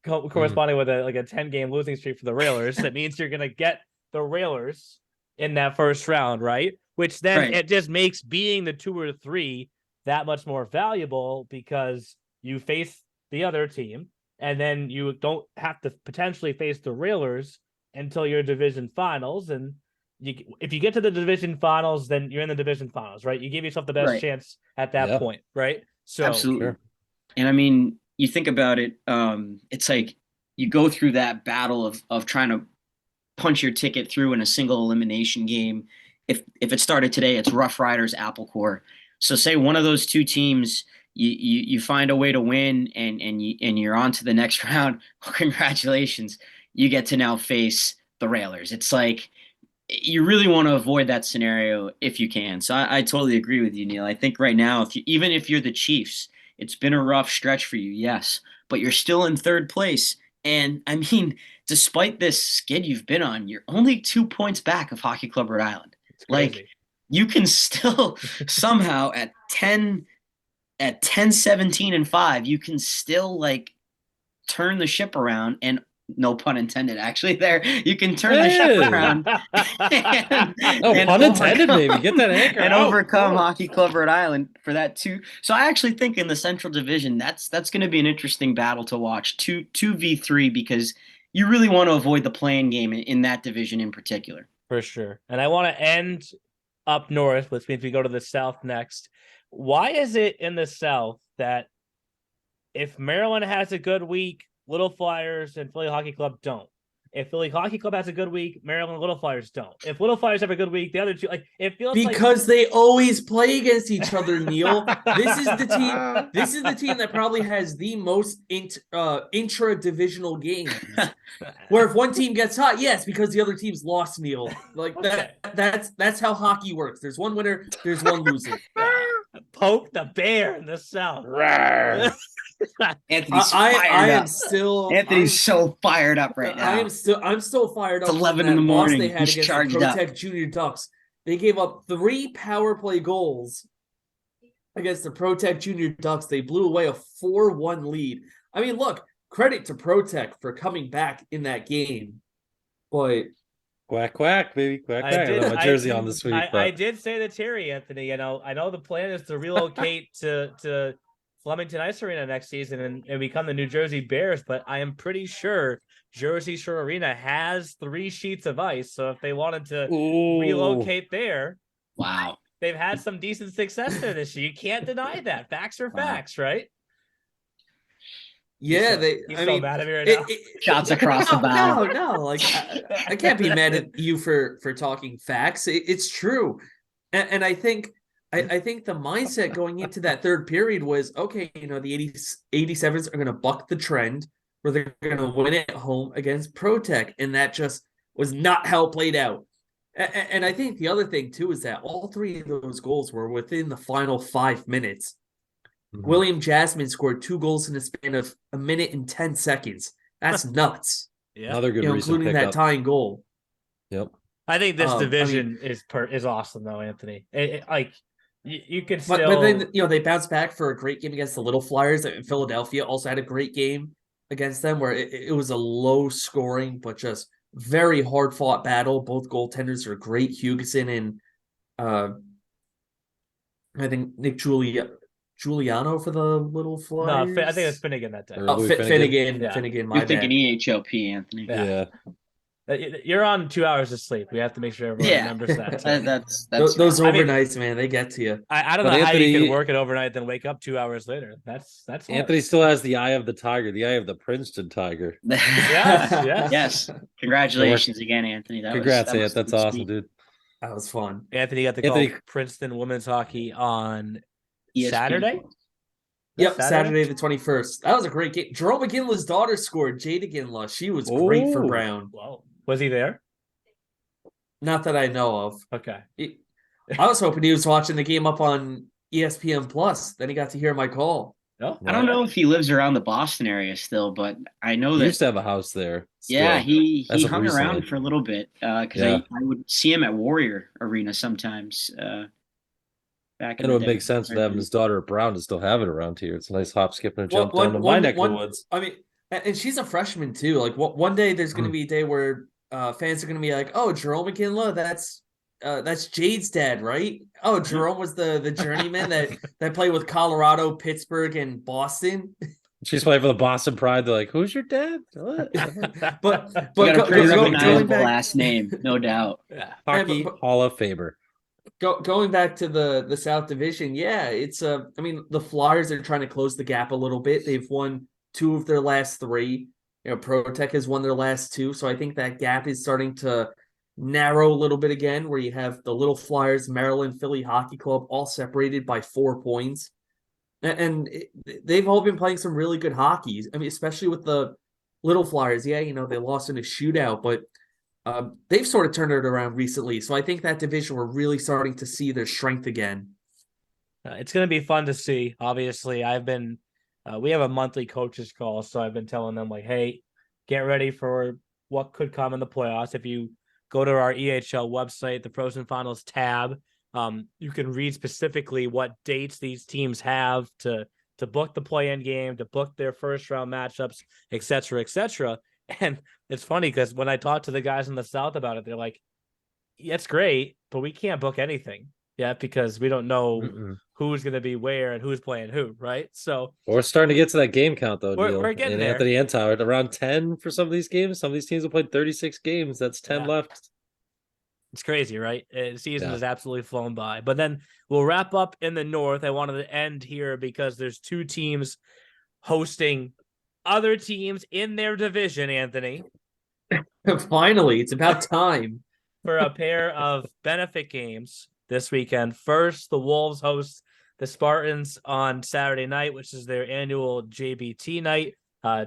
corresponding with a 10-game losing streak for the Railers, that means you're going to get the Railers in that first round, right? Which then it just makes being the 2 or 3 that much more valuable because you face the other team. And then you don't have to potentially face the Railers until your division finals. And if you get to the division finals, then you're in the division finals, right? You give yourself the best chance at that point, right? So absolutely. Sure. And I mean, you think about it, it's like you go through that battle of trying to punch your ticket through in a single elimination game. If it started today, it's Rough Riders, Apple Core. So say one of those two teams you find a way to win and you're on to the next round. Congratulations. You get to now face the Railers. It's like you really want to avoid that scenario if you can. So I totally agree with you, Neil. I think right now, even if you're the Chiefs, it's been a rough stretch for you, yes, but you're still in third place. And I mean, despite this skid you've been on, you're only 2 points back of Hockey Club Rhode Island. Like you can still somehow at 10-17-5, you can still like turn the ship around, and no pun intended, actually there, you can turn the ship around. And pun intended, maybe. Get that anchor and overcome Hockey Club Rhode Island for that too. So I actually think in the Central Division, that's going to be an interesting battle to watch, 2v3, because you really want to avoid the play-in game in that division in particular. For sure. And I want to end up north, which means we go to the South next. Why is it in the South that if Maryland has a good week, Little Flyers and Philly Hockey Club don't? If Philly Hockey Club has a good week, Maryland and Little Flyers don't. If Little Flyers have a good week, the other two, it feels because they always play against each other, Neil. This is the team that probably has the most intra-divisional games. Where if one team gets hot, yes, because the other team's lost, Neil. Like that's how hockey works. There's one winner, there's one loser. Poke the bear in the South. Anthony's Anthony's so fired up right now. I'm still fired up. It's 11 in the morning. They had against the Protect Junior Ducks. They gave up 3 power play goals against the Protect Junior Ducks. They blew away a 4-1 lead. I mean, look, credit to Protect for coming back in that game. But quack, quack, baby. Quack, quack. I got my jersey on this week. I did say to Terry, Anthony, I know the plan is to relocate to Flemington Ice Arena next season and become the New Jersey Bears, but I am pretty sure Jersey Shore Arena has 3 sheets of ice. So if they wanted to relocate there, wow, they've had some decent success there this year. You can't deny that. Facts are facts, right? Yeah, he's so mad at me right now. Shots across the bow. No, like I can't be mad at you for talking facts. It's true, and I think the mindset going into that third period was, okay, the 87s are going to buck the trend where they're going to win at home against Protect, and that just was not how it played out. And I think the other thing too is that all 3 of those goals were within the final 5 minutes. Mm-hmm. William Jasmine scored 2 goals in the span of 1 minute and 10 seconds. That's nuts. Yeah, another good including that tying goal. Yep. I think this division is awesome though, Anthony. You can still, but then they bounced back for a great game against the Little Flyers, and Philadelphia also had a great game against them, where it was a low scoring but just very hard fought battle. Both goaltenders are great, Hugeson and I think Nick Giuliano for the Little Flyers. No, I think it's Finnegan that day. Finnegan. Yeah. Finnegan. You're thinking EHLP, Anthony. Yeah. You're on 2 hours of sleep. We have to make sure everyone remembers that. That's those overnights, man. They get to you. I don't know how you can work it overnight, then wake up 2 hours later. That's Anthony still has the eye of the tiger, the eye of the Princeton Tiger. Yes. Congratulations again, Anthony. Congrats, Ant. That's awesome, dude. That was fun. Anthony got to call Princeton women's hockey on ESPN. Saturday. Yep, Saturday the 21st. That was a great game. Jerome McGinley's daughter scored. Jade McGinley. She was great for Brown. Wow. Was he there? Not that I know of. Okay. I was hoping he was watching the game up on ESPN Plus. Then he got to hear my call. No, I don't know if he lives around the Boston area still, but I know He that. used to have a house there. Yeah, Still. he As of hung recently. around for a little bit because Yeah. I would see him at Warrior Arena sometimes back in And it the would day. make sense with having his daughter at Brown to still have it around here. It's a nice hop, skip, and a jump down to my neck of the woods. I mean, and she's a freshman too. Like one day there's going to be a day where fans are going to be like, "Oh, Jerome McKinley, that's Jade's dad, right? Oh, Jerome was the journeyman that played with Colorado, Pittsburgh, and Boston." She's playing for the Boston Pride. They're like, "Who's your dad?" What? but You got a pretty going recognizable back, last name, no doubt. Yeah. Hockey Hall of Famer. Going back to the South Division, yeah, it's I mean, the Flyers are trying to close the gap a little bit. They've won 2 of their last 3. You know, ProTech has won their last 2, so I think that gap is starting to narrow a little bit again. Where you have the Little Flyers, Maryland, Philly Hockey Club, all separated by 4 points, and they've all been playing some really good hockey. I mean, especially with the Little Flyers. Yeah, you know, they lost in a shootout, but they've sort of turned it around recently. So I think that division, we're really starting to see their strength again. It's going to be fun to see. Obviously, we have a monthly coaches call, so I've been telling them like, hey, get ready for what could come in the playoffs. If you go to our EHL website, the Pros and Finals tab, you can read specifically what dates these teams have to book the play-in game, to book their first round matchups, et cetera, et cetera. And it's funny because when I talk to the guys in the South about it, they're like, yeah, it's great, but we can't book anything yet because we don't know who's going to be where and who's playing who, right? So we're starting to get to that game count, though, Neil. We're getting and there. Anthony and Tyler, around 10 for some of these games. Some of these teams have played 36 games. That's 10 left. It's crazy, right? The season has absolutely flown by. But then we'll wrap up in the North. I wanted to end here because there's 2 teams hosting other teams in their division, Anthony. Finally, it's about time for a pair of benefit games this weekend. First, the Wolves host the Spartans on Saturday night, which is their annual JBT Night,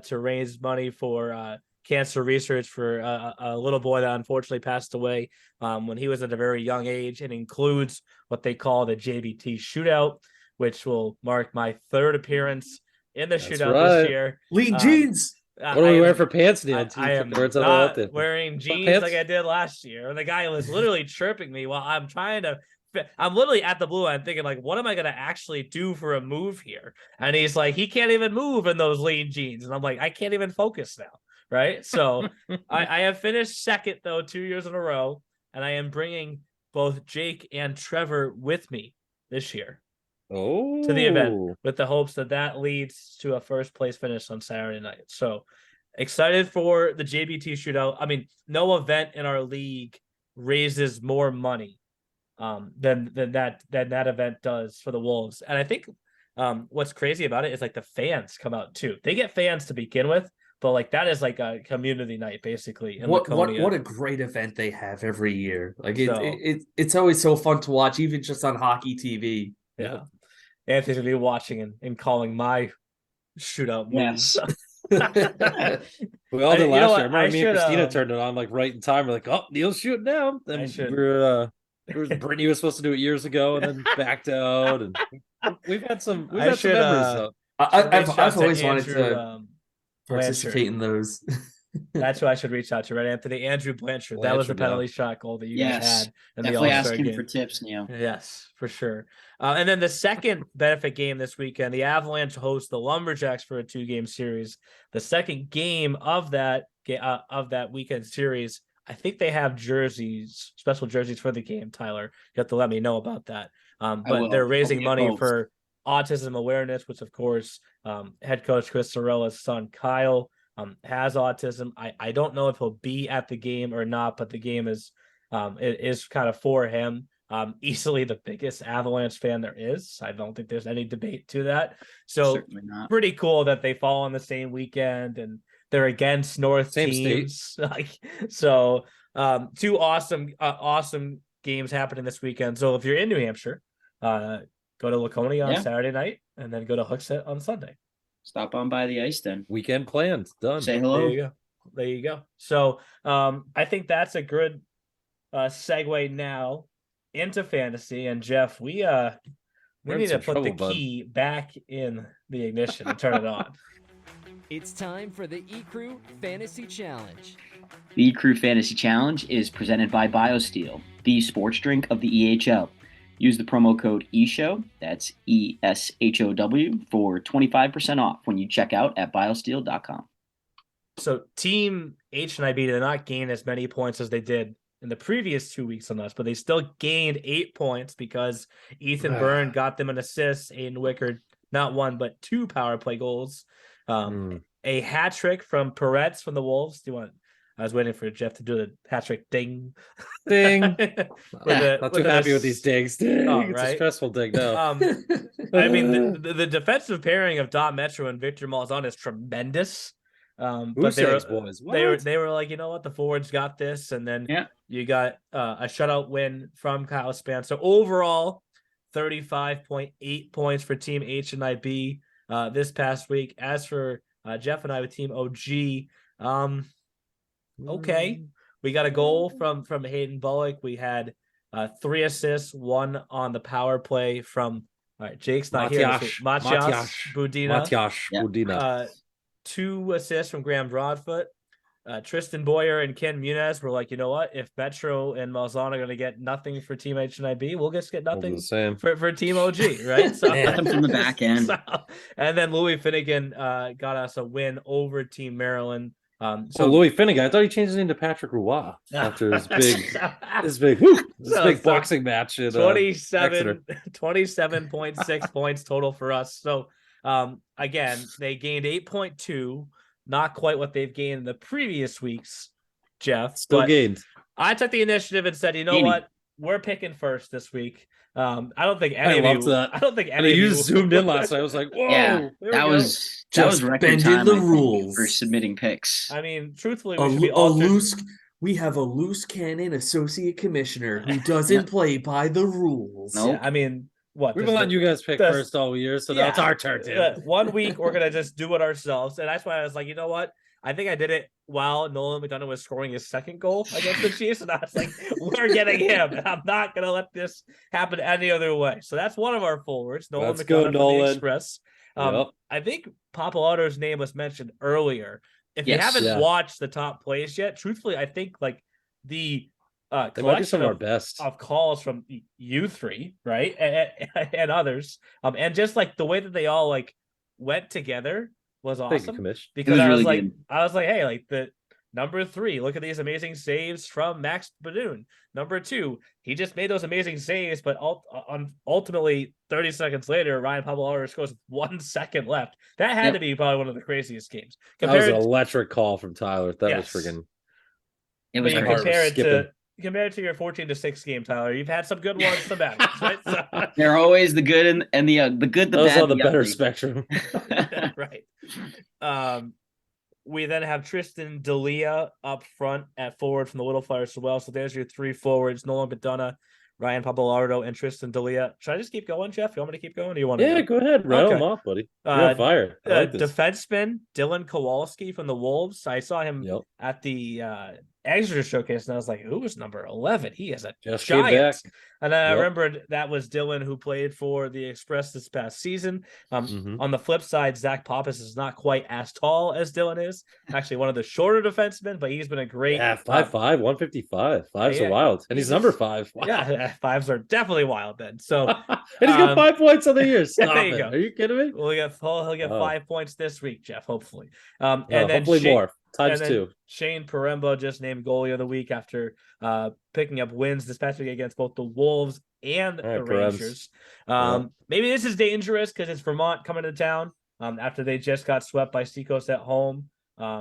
to raise money for cancer research for a little boy that unfortunately passed away when he was at a very young age. It includes what they call the JBT Shootout, which will mark my 3rd appearance in the shootout this year. Lean jeans. What are we wearing for pants, Neil? I am not wearing jeans like I did last year. And the guy was literally chirping me while I'm literally at the blue line thinking, like, what am I going to actually do for a move here? And he's like, he can't even move in those lean jeans. And I'm like, I can't even focus now. Right. So I have finished 2nd, though, 2 years in a row. And I am bringing both Jake and Trevor with me this year. To the event with the hopes that leads to a 1st place finish on Saturday night. So excited for the JBT shootout. I mean, no event in our league raises more money than that event does for the Wolves. And I think what's crazy about it is like the fans come out too. They get fans to begin with, but like that is like a community night basically. What a great event they have every year. Like it's always so fun to watch, even just on hockey TV. Yeah. Anthony's gonna be watching and calling my shootout moves. Yes. We all did last year. I remember me and Christina turned it on like right in time. We're like, oh, Neil's shooting now. Then Brittany was supposed to do it years ago and then backed out. And we've had some memories. I've always wanted to participate in those. That's who I should reach out to, right, Anthony? Andrew Blanchard. That was the penalty shot goal that you guys had in the All-Star asking game. for tips, Neil. Yes, for sure. And then the second benefit game this weekend, the Avalanche host the Lumberjacks for a 2-game series. The second game of that weekend series, I think they have special jerseys for the game, Tyler. You have to let me know about that. But they're raising money for Autism Awareness, which, of course, head coach Chris Sorella's son, Kyle, has autism. I don't know if he'll be at the game or not, but the game is kind of for him. Easily the biggest Avalanche fan there is. I don't think there's any debate to that. So pretty cool that they fall on the same weekend and they're against North teams. So 2 awesome games happening this weekend. So if you're in New Hampshire, go to Laconia on Saturday night and then go to Hooksett on Sunday. Stop on by the ice then. Weekend planned. Done. Say hello. There you go. So I think that's a good segue now into fantasy. And Jeff, we We We're in need to some put trouble, the bud. key back in the ignition and turn it on. It's time for the E-Crew Fantasy Challenge. The E-Crew Fantasy Challenge is presented by BioSteel, the sports drink of the EHL. Use the promo code ESHOW, that's ESHOW, for 25% off when you check out at biosteel.com. So Team HNIB did not gain as many points as they did in the previous 2 weeks on us, but they still gained 8 points because Ethan Byrne got them an assist, Aiden Wickard, not one, but 2 power play goals. A hat trick from Peretz from the Wolves. I was waiting for Jeff to do the hat trick ding. Ding. Not too happy an with these dings. Ding. Oh, It's a right? stressful ding now. I mean, the defensive pairing of Dot Metro and Victor Malzahn is tremendous. But boys. They were like, you know what, the forwards got this, and then you got a shutout win from Kyle Span. So overall, 35.8 points for Team HNIB this past week. As for Jeff and I with Team OG, okay, we got a goal from Hayden Bullock. We had 3 assists, 1 on the power play from Jake's not here. Matias Budina. 2 assists from Graham Broadfoot. Tristan Boyer and Ken Muniz were like, you know what? If Metro and Malzahn are going to get nothing for Team HNIB, we'll just get nothing for Team OG, right? So from the back end. And then Louis Finnegan got us a win over Team Maryland. So Louis Finnegan, I thought he changed his name to Patrick Roy after his big boxing match in 27.6 points total for us. So again, they gained 8.2, not quite what they've gained in the previous weeks, Jeff. Still gained. I took the initiative and said, you know what? We're picking first this week. I don't think any of you zoomed in last night. I was like, whoa. Yeah, that was record time the rules for submitting picks. I mean, truthfully, we have a loose cannon associate commissioner who doesn't play by the rules. Nope. Yeah, I mean, what? We've been letting you guys pick first all year, so now it's our turn, too. 1 week, we're going to just do it ourselves. And that's why I was like, you know what? I think I did it while Nolan McDonough was scoring his second goal against the Chiefs. And I was like, we're getting him. And I'm not going to let this happen any other way. So that's one of our forwards, Nolan McDonough from the Express. I think Pappalardo's name was mentioned earlier. If you haven't watched the top plays yet, truthfully, I think like the collection of calls from you three, right, and others, and just like the way that they all like went together was awesome. Because I was like, hey, like the number 3, look at these amazing saves from Max Badoon. Number 2, he just made those amazing saves, but ultimately 30 seconds later, Ryan Pappalardo scores with 1 second left. That had to be probably one of the craziest games. That was an electric call from Tyler. That was freaking. It was compare it to your 14-6 game, Tyler. You've had some good ones, some bad ones, right? So, they're always the good and the good, the those bad, on the better ugly. spectrum. Right. We then have Tristan D'Elia up front at forward from the Little Flyers as well. So there's your 3 forwards: Nolan McDonough, Ryan Pappalardo, and Tristan D'Elia. Should I just keep going, Jeff? You want me to keep going, or do you want to? Yeah, go ahead. Rattle them off, buddy. You're on fire. Defenseman Dylan Kowalski from the Wolves. I saw him at the Exeter Showcase, and I was like, "Who was number 11? He is a giant." And then I remembered that was Dylan, who played for the Express this past season. On the flip side, Zach Pappas is not quite as tall as Dylan is. Actually, one of the shorter defensemen, but he's been a great 5'5", 155. Fives are wild, and he's number 5. Wow. Yeah, 5s are definitely wild. Then so, and he's got 5 points on the year. Stop there you it. go. Are you kidding me? Well, he'll get 5 points this week, Jeff. Hopefully, and then hopefully more. Times 2. Shane Paremba just named goalie of the week after picking up wins this past week against both the Wolves and the Rangers. Maybe this is dangerous because it's Vermont coming to town after they just got swept by Seacoast at home.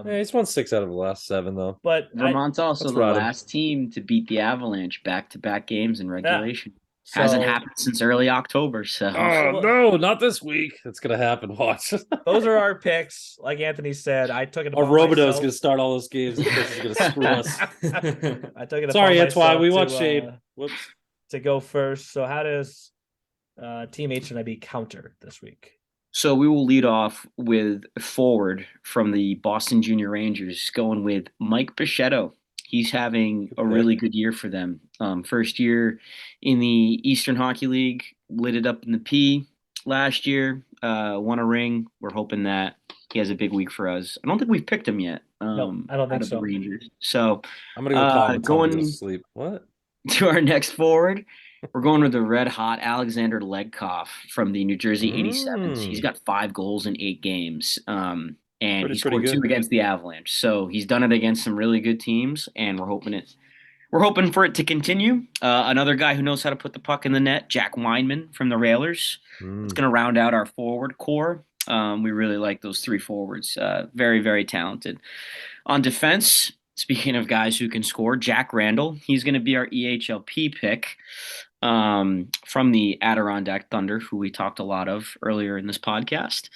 He's won 6 out of the last 7, though. But Vermont's also the last team to beat the Avalanche back-to-back games in regulation. So, hasn't happened since early October. So no, not this week. It's gonna happen. Watch. Those are our picks. Like Anthony said, I took it. Our Robido's gonna start all those games. This is gonna screw us. I took it. Sorry, that's why we want Shane. Whoops. To go first. So how does Team HNIB counter this week? So we will lead off with forward from the Boston Junior Rangers, going with Mike Bichette. He's having a really good year for them. First year in the Eastern Hockey League, lit it up in the P last year, won a ring. We're hoping that he has a big week for us. I don't think we've picked him yet. No, I don't think so. The Rangers. So I'm gonna go call him and tell him to sleep. What? To our next forward, we're going with the red hot Alexander Legkoff from the New Jersey 87s. He's got 5 goals in 8 games. And he scored 2 against the Avalanche. So he's done it against some really good teams, and we're hoping for it to continue. Another guy who knows how to put the puck in the net, Jack Weinman from the Railers. It's going to round out our forward core. We really like those 3 forwards. Very, very talented. On defense, speaking of guys who can score, Jack Randall. He's going to be our EHLP pick from the Adirondack Thunder, who we talked a lot of earlier in this podcast.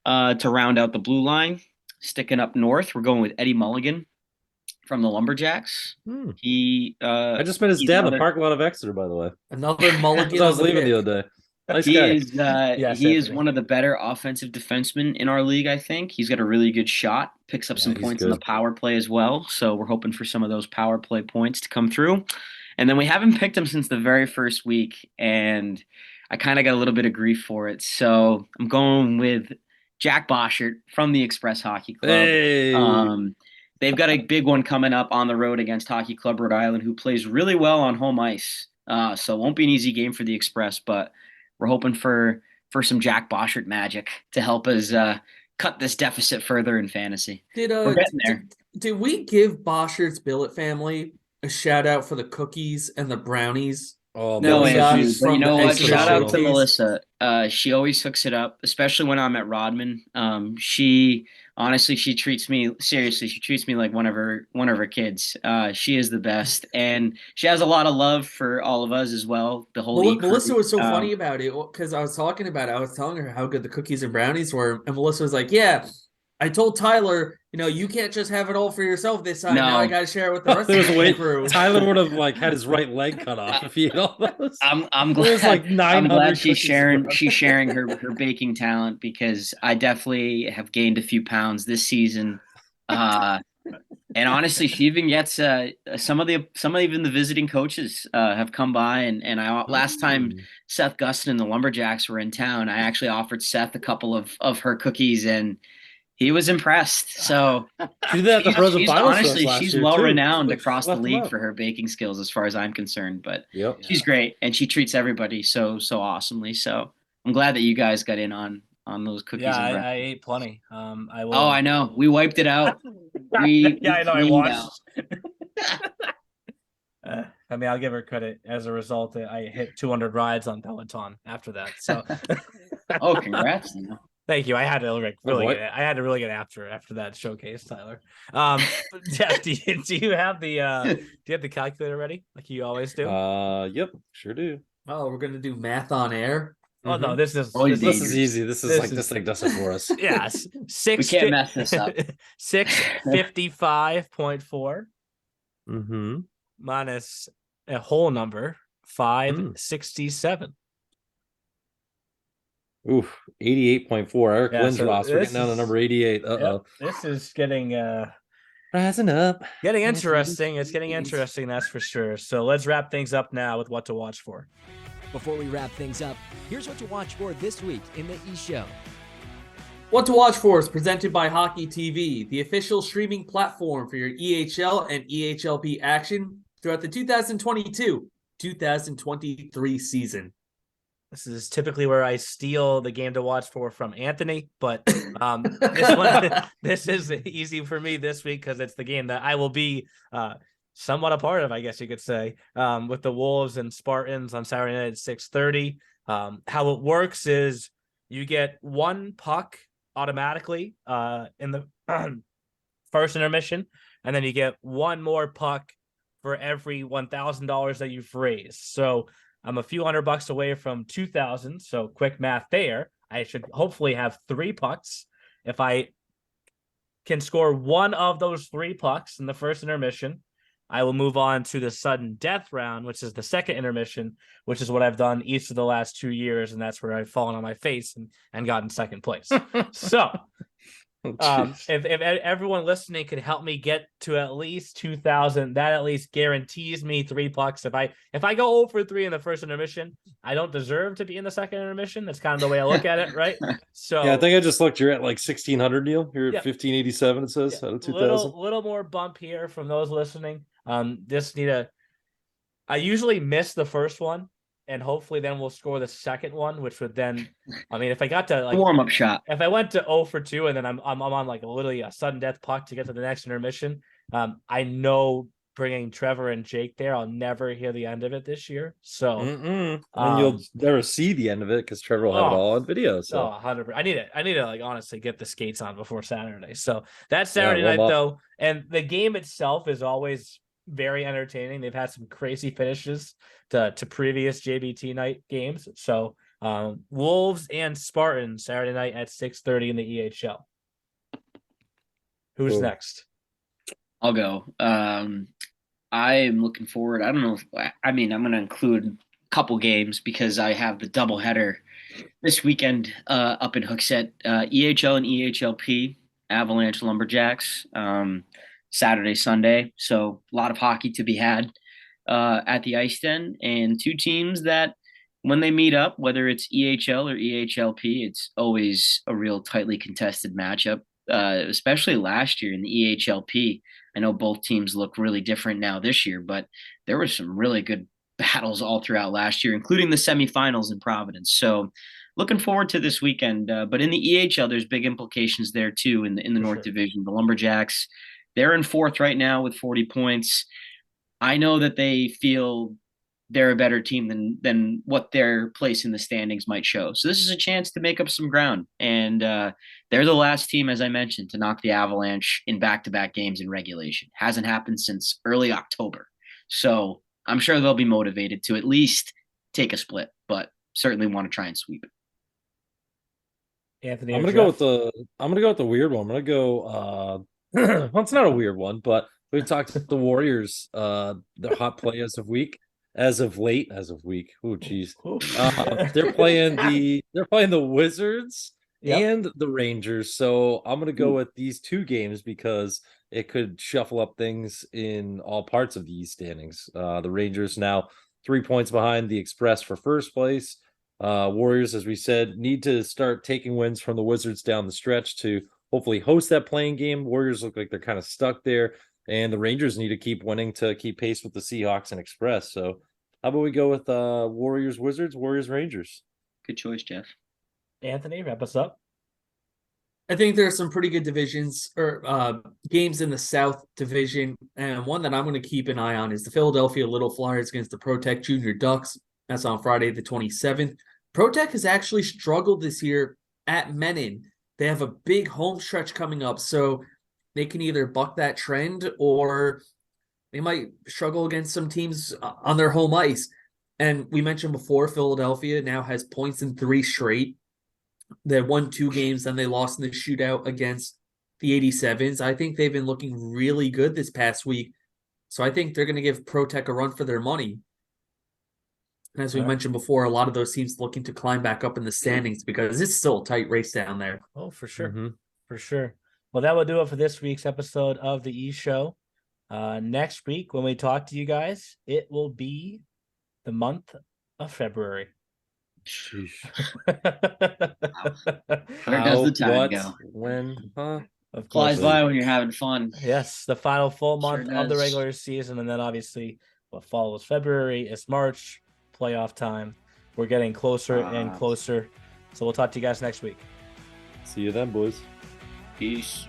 To round out the blue line, sticking up north, we're going with Eddie Mulligan from the Lumberjacks. I just met his dad in the parking lot of Exeter, by the way. Another Mulligan. I was leaving the other day. Nice guy. He is one of the better offensive defensemen in our league, I think. He's got a really good shot, picks up some points in the power play as well. So we're hoping for some of those power play points to come through. And then we haven't picked him since the very first week, and I kind of got a little bit of grief for it. So I'm going with Jack Boschert from the Express Hockey Club. Hey. They've got a big one coming up on the road against Hockey Club Rhode Island, who plays really well on home ice. So it won't be an easy game for the Express, but we're hoping for some Jack Boschert magic to help us cut this deficit further in fantasy. We're getting there. Did we give Boschert's billet family a shout out for the cookies and the brownies? Oh, no issues. But you know what? Shout out to Melissa. She always hooks it up, especially when I'm at Rodman. She treats me like one of her kids. She is the best, and she has a lot of love for all of us as well. The whole Melissa was so funny about it because I was talking about it. I was telling her how good the cookies and brownies were, and Melissa was like, "Yeah, I told Tyler, you can't just have it all for yourself this time. Now I got to share it with the rest of the crew." Tyler would have had his right leg cut off if he had all those. I'm glad. I'm glad she's sharing her baking talent, because I definitely have gained a few pounds this season. And honestly, she even gets some of even the visiting coaches have come by, and last time Seth Gustin and the Lumberjacks were in town, I actually offered Seth a couple of her cookies, and he was impressed. So she did that at the Frozen Finals. Honestly, she's well renowned across the league for her baking skills, as far as I'm concerned. But she's great, and she treats everybody so awesomely. So I'm glad that you guys got in on those cookies. Yeah, I ate plenty. I will. Oh, I know. We wiped it out. I know. I watched. I'll give her credit. As a result, I hit 200 rides on Peloton after that. So. Oh, congrats! Thank you. I had to really get after that showcase, Tyler. Jeff, do you have the calculator ready, like you always do? Yep, sure do. Oh, we're gonna do math on air. Oh no, this is easy. This thing does it for us. Yes, we can't mess this up. 655.4 minus a whole number 567. Oof, 88.4. Eric Lindros. We're getting down to number 88. Yep, this is getting rising up. Getting interesting. It's getting interesting, that's for sure. So let's wrap things up now with what to watch for. Before we wrap things up, here's what to watch for this week in the E-Show. What to watch for is presented by Hockey TV, the official streaming platform for your EHL and EHLP action throughout the 2022-2023 season. This is typically where I steal the game to watch for from Anthony, but this is easy for me this week because it's the game that I will be somewhat a part of, I guess you could say, with the Wolves and Spartans on Saturday night at 6:30. How it works is you get one puck automatically in the first intermission, and then you get one more puck for every $1,000 that you've raised. So I'm a few $100 away from 2,000. So quick math there. I should hopefully have 3 pucks. If I can score one of those 3 pucks in the first intermission, I will move on to the sudden death round, which is the second intermission, which is what I've done each of the last 2 years. And that's where I've fallen on my face and gotten second place. So If everyone listening could help me get to at least 2,000, that at least guarantees me $3. If I go 0 for 3 in the first intermission, I don't deserve to be in the second intermission. That's kind of the way I look at it, right? So yeah, I think I just looked. You're at like 1,600, Neil. You're at 1,587. It says out of 2,000. Little more bump here from those listening. I usually miss the first one, and hopefully then we'll score the second one, which would then, if I got to like warm-up shot, if I went to 0 for 2 and then I'm on like literally a sudden death puck to get to the next intermission, I know bringing Trevor and Jake there, I'll never hear the end of it this year. So and you'll never see the end of it because Trevor will have it all on video. So 100%. I need to like honestly get the skates on before Saturday. So that's Saturday night though, and the game itself is always very entertaining. They've had some crazy finishes to previous JBT night games. So Wolves and Spartans Saturday night at 6:30 in the EHL. Who's next? I'll go. I am looking forward. I don't know. I'm going to include a couple games because I have the doubleheader this weekend up in Hooksett. EHL and EHLP, Avalanche Lumberjacks. Saturday, Sunday. So a lot of hockey to be had at the Ice Den, and two teams that when they meet up, whether it's EHL or EHLP, it's always a real tightly contested matchup, especially last year in the EHLP. I know both teams look really different now this year, but there were some really good battles all throughout last year, including the semifinals in Providence. So looking forward to this weekend. But in the EHL, there's big implications there too in the North Division. The Lumberjacks, they're in fourth right now with 40 points. I know that they feel they're a better team than what their place in the standings might show. So this is a chance to make up some ground. And they're the last team, as I mentioned, to knock the Avalanche in back-to-back games in regulation. Hasn't happened since early October. So I'm sure they'll be motivated to at least take a split, but certainly want to try and sweep it. Anthony, I'm gonna go with the weird one. I'm gonna go well, it's not a weird one, but we talked to the Warriors, the hot play as of week. As of week. Oh, geez. They're playing the Wizards and the Rangers. So I'm gonna go with these two games because it could shuffle up things in all parts of the East standings. The Rangers now 3 points behind the Express for first place. Warriors, as we said, need to start taking wins from the Wizards down the stretch to hopefully host that playing game. Warriors look like they're kind of stuck there. And the Rangers need to keep winning to keep pace with the Seahawks and Express. So how about we go with Warriors, Wizards, Warriors, Rangers? Good choice, Jeff. Anthony, wrap us up. I think there are some pretty good divisions or games in the South Division. And one that I'm going to keep an eye on is the Philadelphia Little Flyers against the ProTech Junior Ducks. That's on Friday the 27th. ProTech has actually struggled this year at Menin. They have a big home stretch coming up, so they can either buck that trend or they might struggle against some teams on their home ice. And we mentioned before, Philadelphia now has points in 3 straight. They won 2 games, then they lost in the shootout against the 87s. I think they've been looking really good this past week. So I think they're going to give ProTech a run for their money. And as we mentioned before, a lot of those teams looking to climb back up in the standings because it's still a tight race down there. Oh, for sure. Mm-hmm. For sure. Well, that will do it for this week's episode of the E-Show. Next week, when we talk to you guys, it will be the month of February. Sheesh. Where does the time go? When? Flies by when you're having fun. Yes, the final full month of the regular season, and then obviously what follows February is March, playoff time. We're getting closer and closer. So we'll talk to you guys next week. See you then, boys. Peace.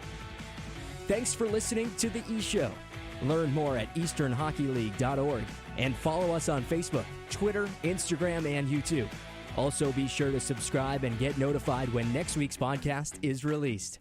Thanks for listening to The E-Show. Learn more at easternhockeyleague.org and follow us on Facebook, Twitter, Instagram, and YouTube. Also, be sure to subscribe and get notified when next week's podcast is released.